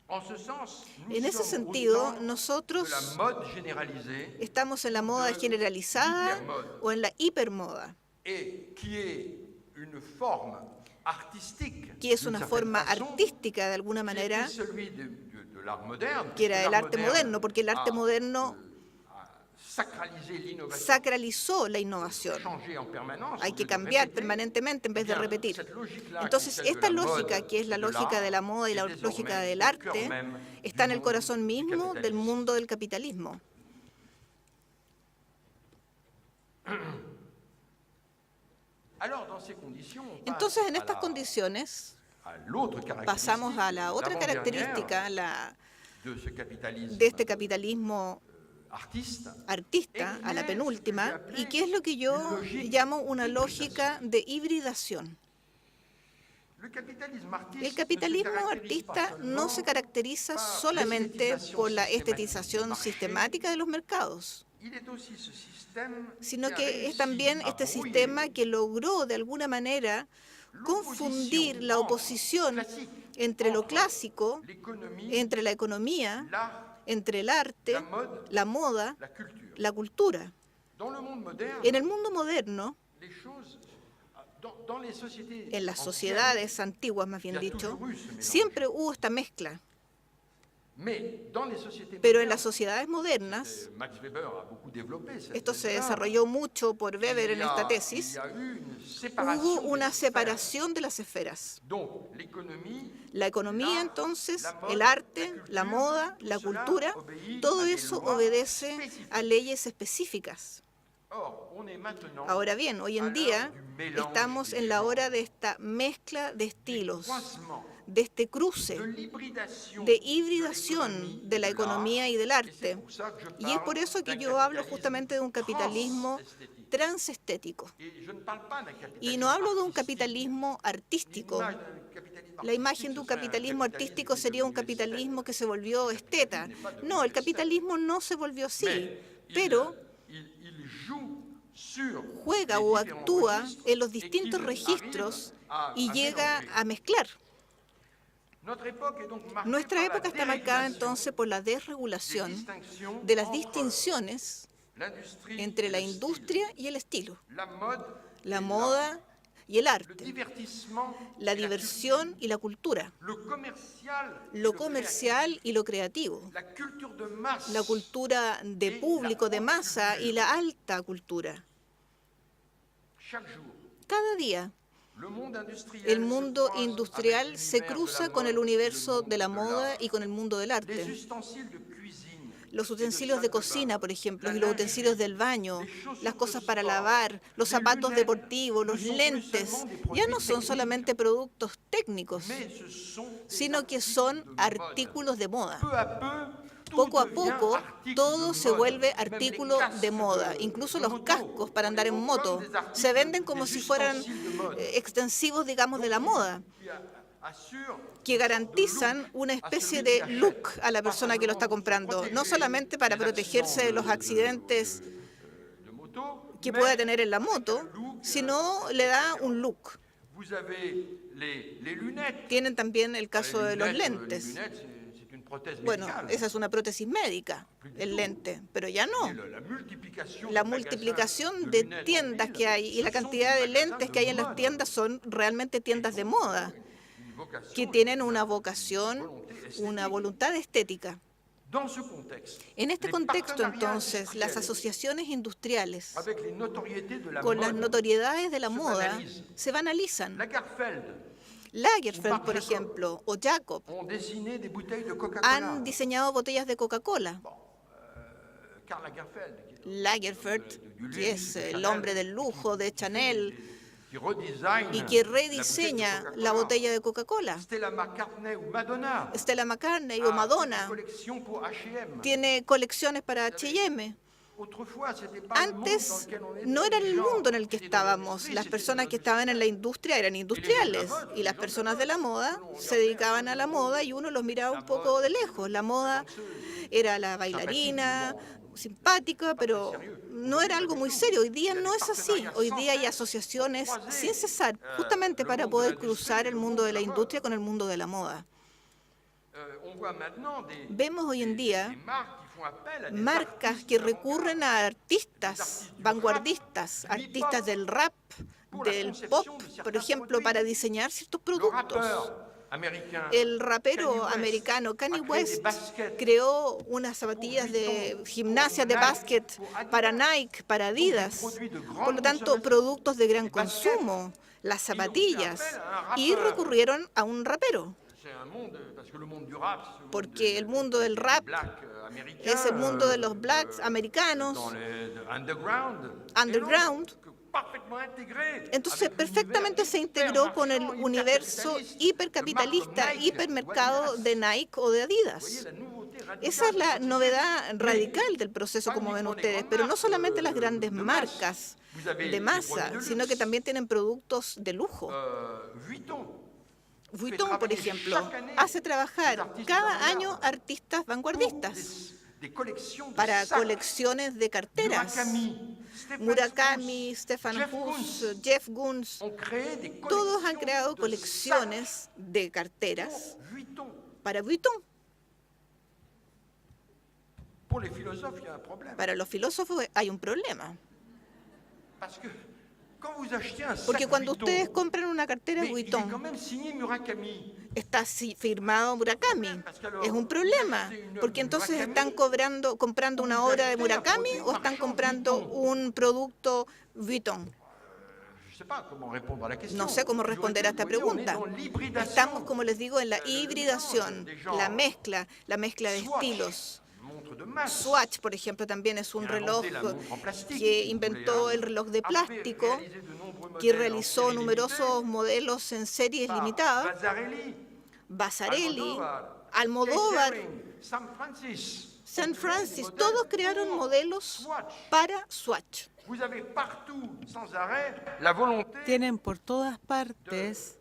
en ce sens, nous En ese sommes sentido, autant nosotros de la mode généralisée estamos en la moda generalizada o en la hipermoda, et qui est une forme artistique, que es d'une una certaine forma façon, artística de alguna qui manera, était celui de l'art moderne, que era puisque el l'art arte moderne moderno, porque el arte a, moderno a sacralisé l'innovation, sacralizó la innovación. changé en permanence, Hay au que lieu de cambiar répéter. permanentemente en vez de Bien, repetir. cette logique-là, Entonces, qui est celle de esta la lógica, mode que es la et de lógica l'art, de la moda y la est désormais lógica del au arte, cœur même está en du el monde corazón du mismo del capitalisme. mundo del capitalismo. Alors, dans ces conditions, on passe Entonces, en à estas la- condiciones, à l'autre caractéristique, pasamos a la otra l'avant-dernière característica de ce capitalisme de este capitalismo artiste, artista, a la penúltima, y que es lo que yo llamo una lógica de hibridación. le capitalisme artiste El capitalismo ne se caractérise pas artista no se seulement caracteriza par solamente l'esthétisation por la systématique estetización du marché, sistemática de los mercados, il est aussi ce système sino qui a que es réussi también à este brouiller sistema que logró de alguna manera confundir la oposición classique entre lo entre clásico, l'économie, entre la economía, l'art, entre el arte, la moda, la culture. la cultura. Dans le monde moderne, En el mundo moderno, les choses, dans les sociétés en las anciennes, sociedades antiguas más bien dicho, siempre hubo esta mezcla. mais dans les sociétés Pero en modernes, las sociedades modernas, Max Weber a beaucoup développé cette esto se thèse-là. desarrolló mucho por Weber en Il y a- esta tesis, il y a eu une séparation hubo des una sphères. separación de las esferas. Donc, l'économie, La economía, l'art, entonces, la mode, el arte, la culture, la moda, tout la cela cultura, obéit todo à des eso lois obedece spécifiques. a leyes específicas. Or, on est maintenant Ahora bien, hoy à en día l'heure du mélange estamos des en la genres, hora de esta mezcla de estilos, croisement, de este cruce, de l'hybridation de hibridación de la de economía l'art. y del Et c'est arte. pour ça que je Y es parle por eso que d'un yo hablo capitalisme justamente de un capitalismo transesthétique. transestético. Et je ne parle pas d'un capitalisme Y no hablo de un artistique. capitalismo artístico. L'image d'un capitalisme La imagen artistique, de un ce serait un capitalismo artístico qui est sería un devenu capitalismo esthétique. que se volvió esteta. No, el capitalismo no se volvió así, Mais pero il joue sur juega les o différents actúa registres en los et qu'il distintos arrive registros à y llega mélanger. a mezclar. Notre époque est donc marquée Nuestra par la época está marcada dérégulation entonces por la des desregulación distinctions de las entre distinciones l'industrie entre et la le style, industria y el estilo, la mode la et moda y el l'art, le arte, divertissement la et la diversión y la cultura, culture, le commercial et lo le comercial y lo creativo, créatif, la culture de masse, la cultura de público, de masa y la alta cultura. chaque jour. Cada día Le monde industriel el se mundo croise industrial avec se l'univers de cruza la con el mode et universo le de la monde moda l'art. y con el mundo del Les arte. ustensiles de cuisine, Los et de utensilios salle de bain, cocina, por ejemplo, la y los lingerie, utensilios del baño, les chaussures las de cosas para sport, lavar, los les zapatos lunettes, deportivos, ne los sont plus lentes, seulement des ya produits no son techniques, solamente productos técnicos, mais ce sont des sino que articles son de mode. artículos de moda. Peu à peu, Poco a poco, todo se vuelve artículo de moda. Incluso los cascos para andar en moto se venden como si fueran extensivos, digamos, de la moda, que garantizan una especie de look a la persona que lo está comprando, no solamente para protegerse de los accidentes que pueda tener en la moto, sino le da un look. Tienen también el caso de los lentes. Bueno, esa es una prótesis médica, el lente, pero ya no. La multiplicación de tiendas que hay y la cantidad de lentes que hay en las tiendas son realmente tiendas de moda, que tienen una vocación, una voluntad estética. En este contexto, entonces, las asociaciones industriales, con las notoriedades de la moda, se banalizan. Lagerfeld, por ejemplo, o Jacob, han diseñado botellas de Coca-Cola. Lagerfeld, que es el hombre del lujo de Chanel, y que rediseña la botella de Coca-Cola. Stella McCartney o Madonna tiene colecciones para H&M. Antes no era el mundo en el que estábamos. Las personas que estaban en la industria eran industriales y las personas de la moda se dedicaban a la moda y uno los miraba un poco de lejos. La moda era la bailarina, simpática, pero no era algo muy serio. Hoy día no es así. Hoy día hay asociaciones sin cesar, justamente para poder cruzar el mundo de la industria con el mundo de la moda. Vemos hoy en día marcas que recurren a artistas vanguardistas, artistas del rap, del pop, por ejemplo, para diseñar ciertos productos. El rapero americano Kanye West creó unas zapatillas de gimnasia de básquet para Nike, para Adidas, por lo tanto, productos de gran consumo, las zapatillas, y recurrieron a un rapero, porque el mundo del rap es el mundo de los blacks americanos, underground. Entonces, perfectamente se integró con el universo hipercapitalista, hipermercado de Nike o de Adidas. Esa es la novedad radical del proceso, como ven ustedes, pero no solamente las grandes marcas de masa, sino que también tienen productos de lujo. Vuitton, por ejemplo, hace trabajar cada año artistas vanguardistas para colecciones de carteras. Murakami, Stefan Huss, Jeff Koons, todos han creado colecciones de carteras para Vuitton. Para los filósofos hay un problema. Porque cuando ustedes compran una cartera Vuitton, está firmado Murakami. Es un problema, porque entonces están comprando una obra de Murakami o están comprando un producto Vuitton. No sé cómo responder a esta pregunta. Estamos, como les digo, en la hibridación, la mezcla de estilos. Swatch, por ejemplo, también es un reloj que inventó el reloj de plástico, que realizó numerosos modelos en series limitadas. Vasarely, Almodóvar, San Francis, todos crearon modelos para Swatch. Tienen por todas partes,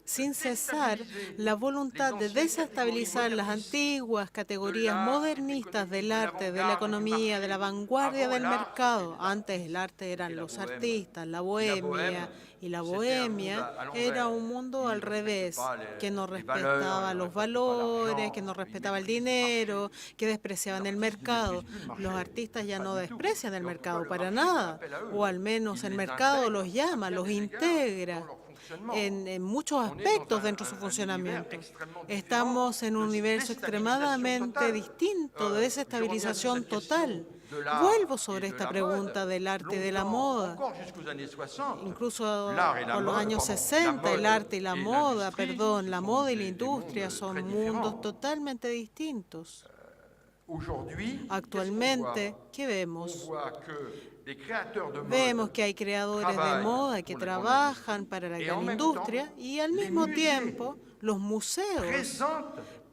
sin cesar, la voluntad de desestabilizar las antiguas categorías modernistas del arte, de la economía, de la vanguardia del mercado. Antes el arte eran los artistas, la bohemia, y la bohemia era un mundo al revés, que no respetaba los valores, que no respetaba el dinero, que despreciaban el mercado. Los artistas ya no desprecian el mercado para nada, o al menos el mercado los llama, los integra en muchos aspectos dentro de su funcionamiento. Estamos en un universo extremadamente distinto, de desestabilización total. Vuelvo sobre esta pregunta del arte y de la moda. Incluso por los años 60, el arte y la moda, la moda y la industria son mundos totalmente distintos. Actualmente, ¿qué vemos? Vemos que hay creadores de moda que trabajan para la gran industria y al mismo tiempo los museos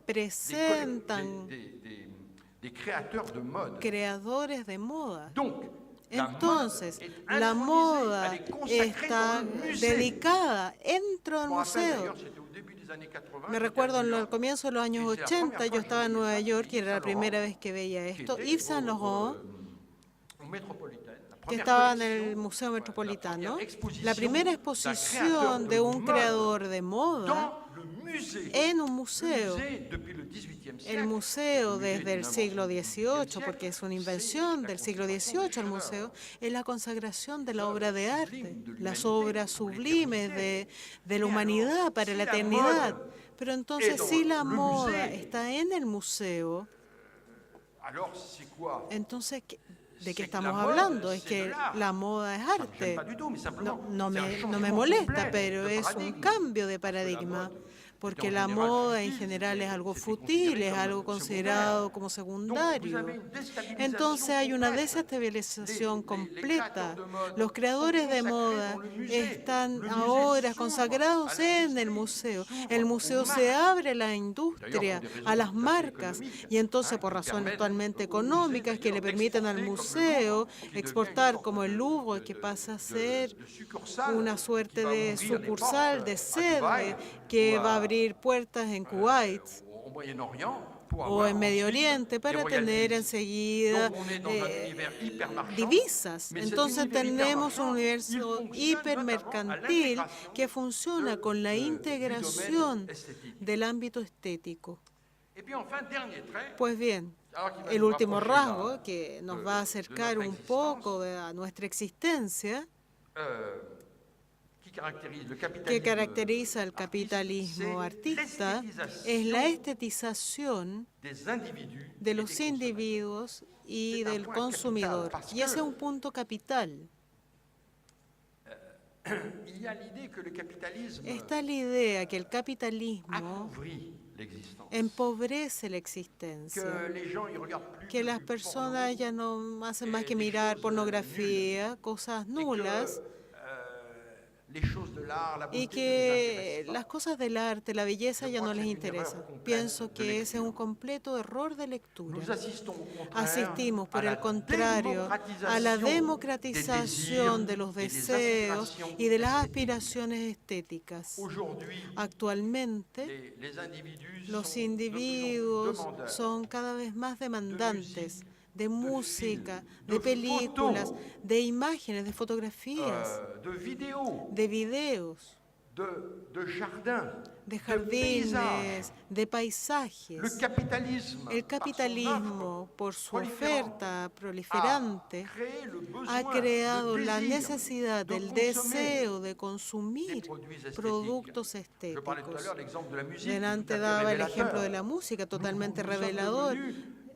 presentan des créateurs de mode. creadores de moda. Donc, Entonces, la moda está dedicada dentro del museo. Me recuerdo en el comienzo de los años 80, yo estaba en Nueva York y era la primera vez que veía esto. Yves Saint Laurent, que estaba en el Museo Metropolitano, la primera exposición de un creador de moda en un museo. El museo desde el siglo XVIII, porque es una invención del siglo XVIII el museo, es la consagración de la obra de arte, las obras sublimes de la humanidad para la eternidad. Pero entonces, si la moda está en el museo, entonces, ¿de qué estamos hablando? Es que la moda es arte. No me molesta, pero es un cambio de paradigma, porque la moda en general es algo fútil, es algo considerado como secundario. Entonces hay una desestabilización completa. Los creadores de moda están ahora consagrados en el museo. El museo se abre a la industria, a las marcas, y entonces por razones totalmente económicas que le permiten al museo exportar, como el Louvre, que pasa a ser una suerte de sucursal, de sede, que va a abrir puertas en Kuwait o en Medio Oriente para tener enseguida divisas. Entonces tenemos un universo hipermercantil que funciona con la integración del ámbito estético. Pues bien, el último rasgo que nos va a acercar un poco a nuestra existencia, que caracteriza el capitalismo artista, es la estetización de los individuos y del consumidor. Y ese es un punto capital. Está la idea que el capitalismo empobrece la existencia, que las personas ya no hacen más que mirar pornografía, cosas nulas, y que las cosas del arte, la belleza ya no les interesa. Pienso que ese es un completo error de lectura. Asistimos, por el contrario, a la democratización de los deseos y de las aspiraciones estéticas. Actualmente, los individuos son cada vez más demandantes de música, de películas, de imágenes, de fotografías, de videos, de jardines, de paisajes. El capitalismo, por su oferta proliferante, ha creado la necesidad, el deseo de consumir productos estéticos. Delante daba el ejemplo de la música, totalmente revelador.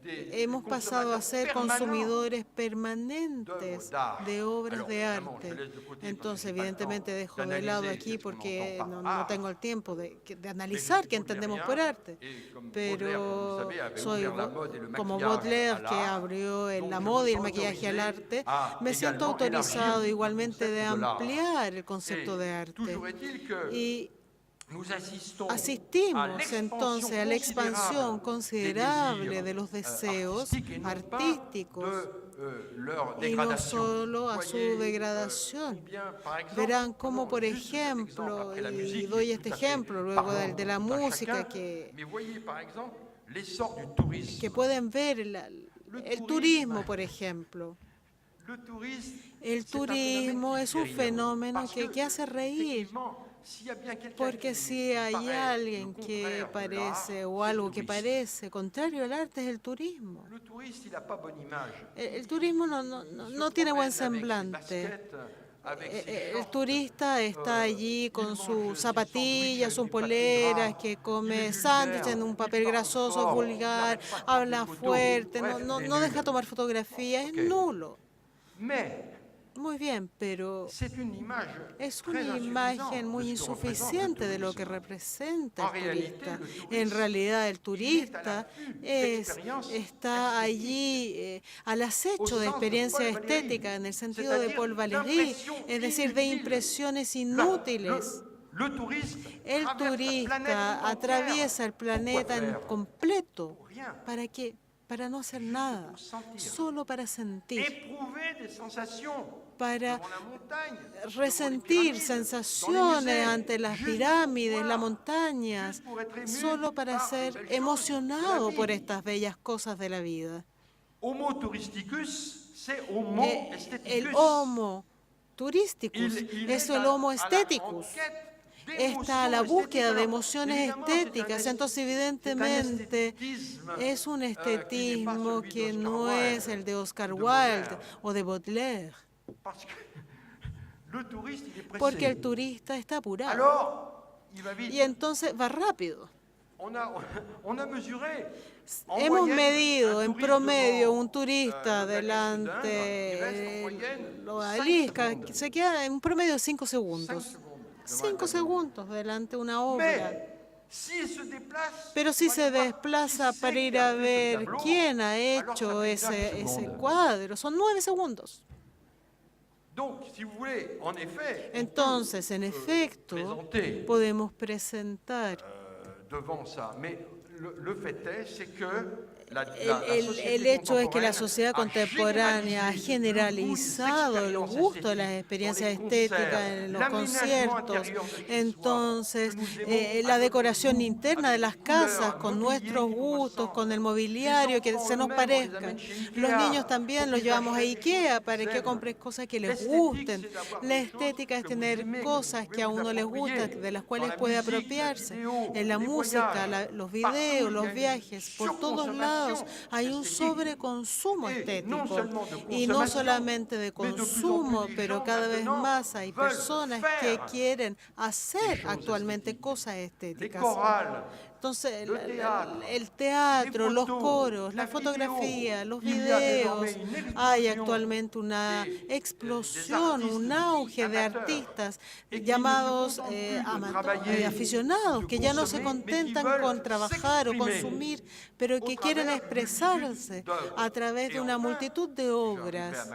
Hemos pasado a ser consumidores permanentes de obras de arte. Entonces, evidentemente, dejo de lado aquí porque no tengo el tiempo de analizar qué entendemos por arte. Pero soy como Baudelaire, que abrió la moda y el maquillaje al arte, me siento autorizado igualmente de ampliar el concepto de arte. Y asistimos entonces a la expansión considerable de los deseos artísticos y no solo a su degradación. Verán cómo, por ejemplo, y doy este ejemplo luego de la música, que pueden ver el turismo, por ejemplo. El turismo es un fenómeno que hace reír. Porque si hay alguien que parece, o algo que parece contrario al arte, es el turismo. El turismo no tiene buen semblante. El turista está allí con sus zapatillas, sus poleras, que come sándwiches en un papel grasoso, vulgar, habla fuerte, no deja tomar fotografías, es nulo. Muy bien, pero es una imagen muy insuficiente de lo que representa el turista. En realidad, el turista está allí al acecho de experiencia estética, en el sentido de Paul Valéry, es decir, de impresiones inútiles. El turista atraviesa el planeta en completo. ¿Para qué? para no hacer nada, solo para sentir, para resentir sensaciones ante las pirámides, las montañas, solo para ser emocionado por estas bellas cosas de la vida. El homo turisticus es el homo aestheticus. Está a la búsqueda de emociones estéticas, entonces evidentemente es un estetismo que no es el de Oscar Wilde o de Baudelaire, porque el turista está apurado y entonces va rápido. Hemos medido en promedio un turista delante de los obeliscos, se queda en un promedio de 5 segundos. 5 segundos delante de una obra. Pero si se desplaza para ir a ver quién ha hecho ese cuadro, son 9 segundos. Entonces, en efecto, podemos presentar el hecho es que la sociedad contemporánea ha generalizado el gusto de las experiencias estéticas en los conciertos. Entonces, la decoración interna de las casas con nuestros gustos, con el mobiliario que se nos parezca. Los niños también los llevamos a IKEA para que compren cosas que les gusten. La estética es tener cosas que a uno les gustan, de las cuales puede apropiarse. En la música, los videos, los viajes, por todos lados hay un sobreconsumo estético y no solamente de consumo, pero cada vez más hay personas que quieren hacer actualmente cosas estéticas. Entonces, el teatro, los coros, la fotografía, los videos, hay actualmente una explosión, un auge de artistas llamados aficionados, que ya no se contentan con trabajar o consumir, pero que quieren expresarse a través de una multitud de obras.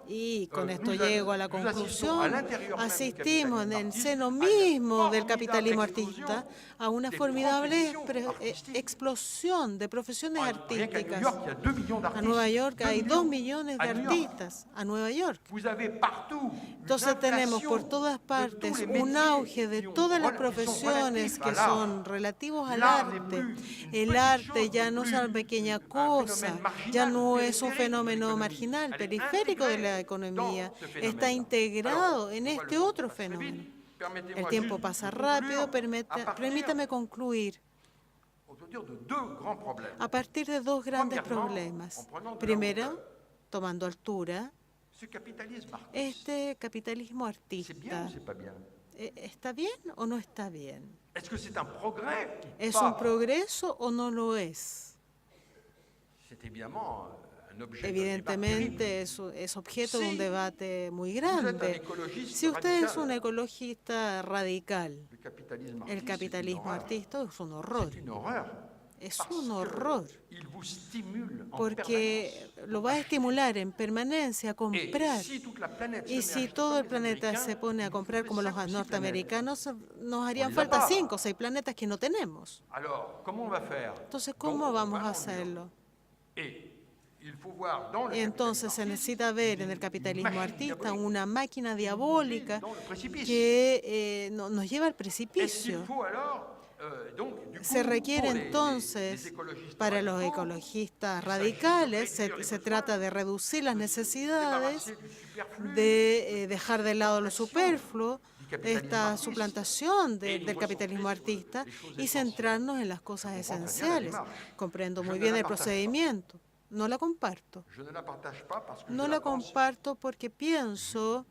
Y con esto llego a la conclusión, asistimos en el seno mismo del capitalismo artista a una formidable explosión de profesiones artísticas. A Nueva York hay 2 millones de artistas, a Nueva York. Entonces tenemos por todas partes un auge de todas las profesiones que son relativos al arte. El arte ya no es una pequeña cosa, ya no es un fenómeno marginal, periférico de la economía, está integrado en este otro fenómeno. El tiempo pasa rápido, permítame concluir a partir de 2 grandes problemas. Primero, tomando altura, este capitalismo artista, ¿está bien o no está bien? ¿Es un progreso o no lo es? Evidentemente es objeto de un debate muy grande. Si usted es un ecologista radical, el capitalismo artista es un horror. Es un horror, porque lo va a estimular en permanencia a comprar. Y si todo el planeta se pone a comprar como los norteamericanos, nos harían falta 5 o 6 planetas que no tenemos. Entonces, ¿cómo vamos a hacerlo? Entonces se necesita ver en el capitalismo artista una máquina diabólica que nos lleva al precipicio. Se requiere entonces, para los ecologistas radicales, se trata de reducir las necesidades, de dejar de lado lo superfluo, esta suplantación del capitalismo artista y centrarnos en las cosas esenciales. Comprendo muy bien el procedimiento. No la comparto. No la comparto porque pienso,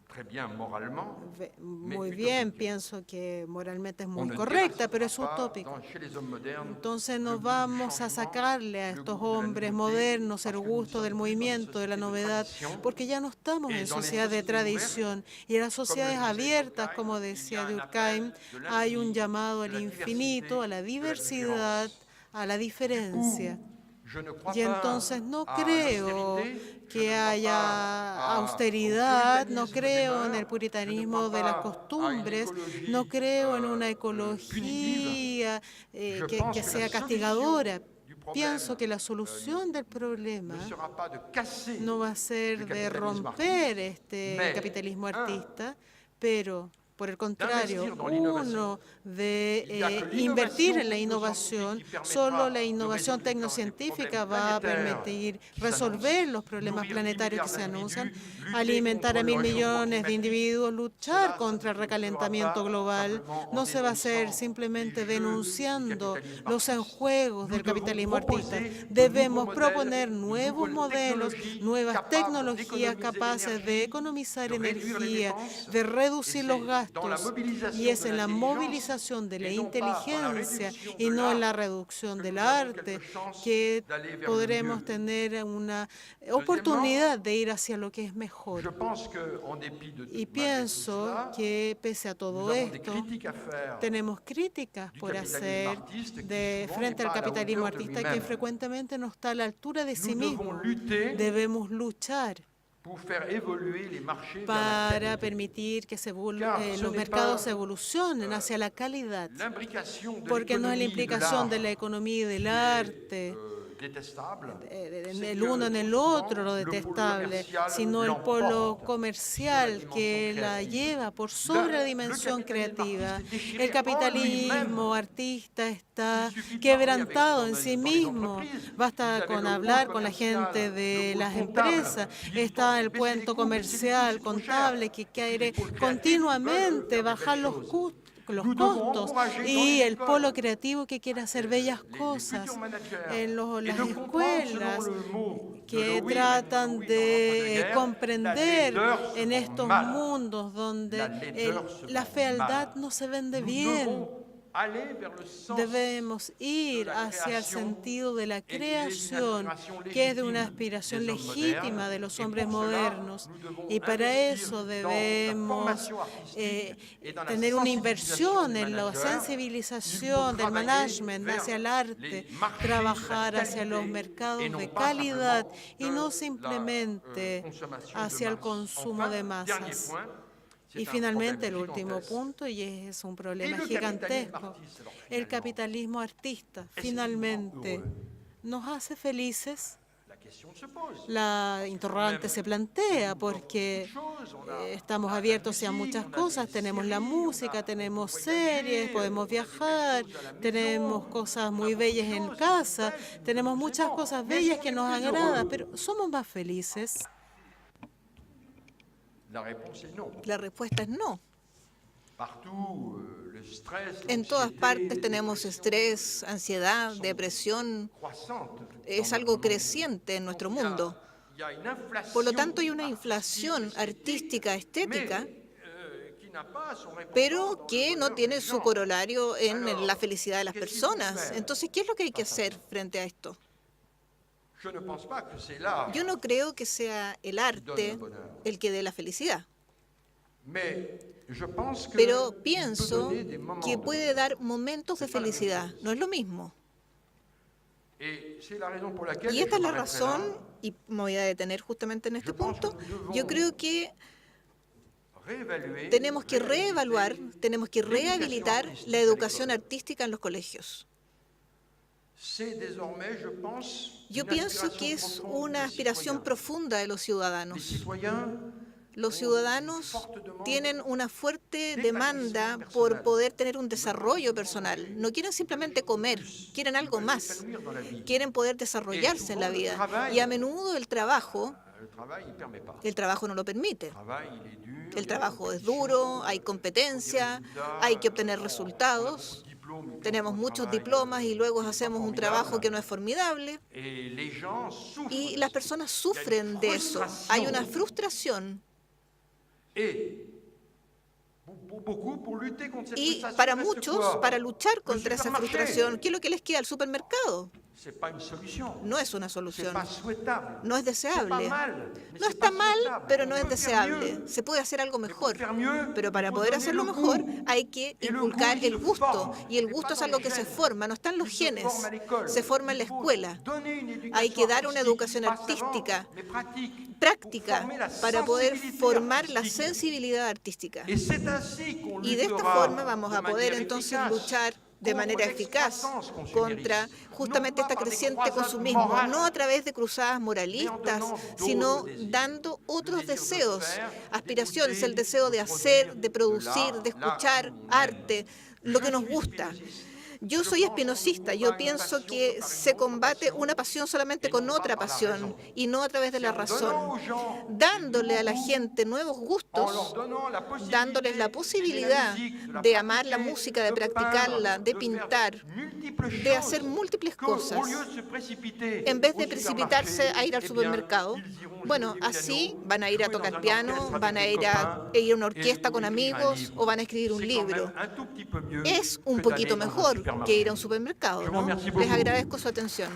muy bien, pienso que moralmente es muy correcta, pero es utópico. Entonces no vamos a sacarle a estos hombres modernos el gusto del movimiento, de la novedad, porque ya no estamos en sociedad de tradición. Y en las sociedades abiertas, como decía Durkheim, hay un llamado al infinito, a la diversidad, a la diferencia. Y entonces no creo que haya austeridad, no creo en el puritanismo de las costumbres, no creo en una ecología que sea castigadora. Pienso que la solución del problema no va a ser de romper este capitalismo artista, pero por el contrario, uno de invertir en la innovación. Solo la innovación tecnocientífica va a permitir resolver los problemas planetarios que se anuncian, alimentar a 1.000 millones de individuos, luchar contra el recalentamiento global. No se va a hacer simplemente denunciando los enjuegos del capitalismo artista. Debemos proponer nuevos modelos, nuevas tecnologías capaces de economizar energía, de reducir los gastos, y es en la movilización de la inteligencia y no en la reducción del arte que podremos tener una oportunidad de ir hacia lo que es mejor. Y pienso que pese a todo esto, tenemos críticas por hacer frente al capitalismo artista que frecuentemente no está a la altura de sí mismo. Debemos luchar para permitir que los mercados evolucionen hacia la calidad, porque no es la implicación de la economía y del arte, el uno en el otro lo detestable, sino el polo comercial que la lleva por sobre la dimensión creativa. El capitalismo artista está quebrantado en sí mismo. Basta con hablar con la gente de las empresas. Está el cuento comercial, contable, que quiere continuamente bajar los costos y el polo creativo que quiere hacer bellas cosas en las escuelas que tratan de comprender en estos mundos donde la fealdad no se vende bien. Debemos ir hacia el sentido de la creación, que es de una aspiración legítima de los hombres modernos. Y para eso debemos tener una inversión en la sensibilización del management hacia el arte, trabajar hacia los mercados de calidad y no simplemente hacia el consumo de masas. Y finalmente el último punto, y es un problema gigantesco, el capitalismo artista finalmente nos hace felices. La interrogante se plantea porque estamos abiertos a muchas cosas. Tenemos la música, tenemos series, podemos viajar, tenemos cosas muy bellas en casa, tenemos muchas cosas bellas que nos agradan, pero ¿somos más felices? La respuesta es no. En todas partes tenemos estrés, ansiedad, depresión. Es algo creciente en nuestro mundo. Por lo tanto, hay una inflación artística, estética, pero que no tiene su corolario en la felicidad de las personas. Entonces, ¿qué es lo que hay que hacer frente a esto? Yo no creo que sea el arte el que dé la felicidad, pero pienso que puede dar momentos de felicidad. No es lo mismo. Y esta es la razón, y me voy a detener justamente en este punto. Yo creo que tenemos que reevaluar, tenemos que rehabilitar la educación artística en los colegios. Yo pienso que es una aspiración profunda de los ciudadanos. Los ciudadanos tienen una fuerte demanda por poder tener un desarrollo personal. No quieren simplemente comer, quieren algo más. Quieren poder desarrollarse en la vida. Y a menudo el trabajo no lo permite. El trabajo es duro, hay competencia, hay que obtener resultados. Tenemos muchos diplomas y luego hacemos un trabajo que no es formidable. Y las personas sufren de eso. Hay una frustración. Y para muchos, para luchar contra esa frustración, ¿qué es lo que les queda? El supermercado. No es una solución. No es deseable. No está mal, pero no es deseable. Se puede hacer algo mejor. Pero para poder hacerlo mejor hay que inculcar el gusto. Y el gusto es algo que se forma, no está en los genes. Se forma en la escuela. Hay que dar una educación artística, práctica, para poder formar la sensibilidad artística. Y de esta forma vamos a poder entonces luchar de manera eficaz contra justamente este creciente consumismo, no a través de cruzadas moralistas, sino dando otros deseos, aspiraciones, el deseo de hacer, de producir, de escuchar arte, lo que nos gusta. Yo soy espinosista, yo pienso que se combate una pasión solamente con otra pasión y no a través de la razón. Dándole a la gente nuevos gustos, dándoles la posibilidad de amar la música, de practicarla, de pintar, de hacer múltiples cosas, en vez de precipitarse a ir al supermercado. Bueno, así van a ir a tocar piano, van a ir a una orquesta con amigos o van a escribir un libro. Es un poquito mejor que ir a un supermercado, ¿no? Les agradezco su atención.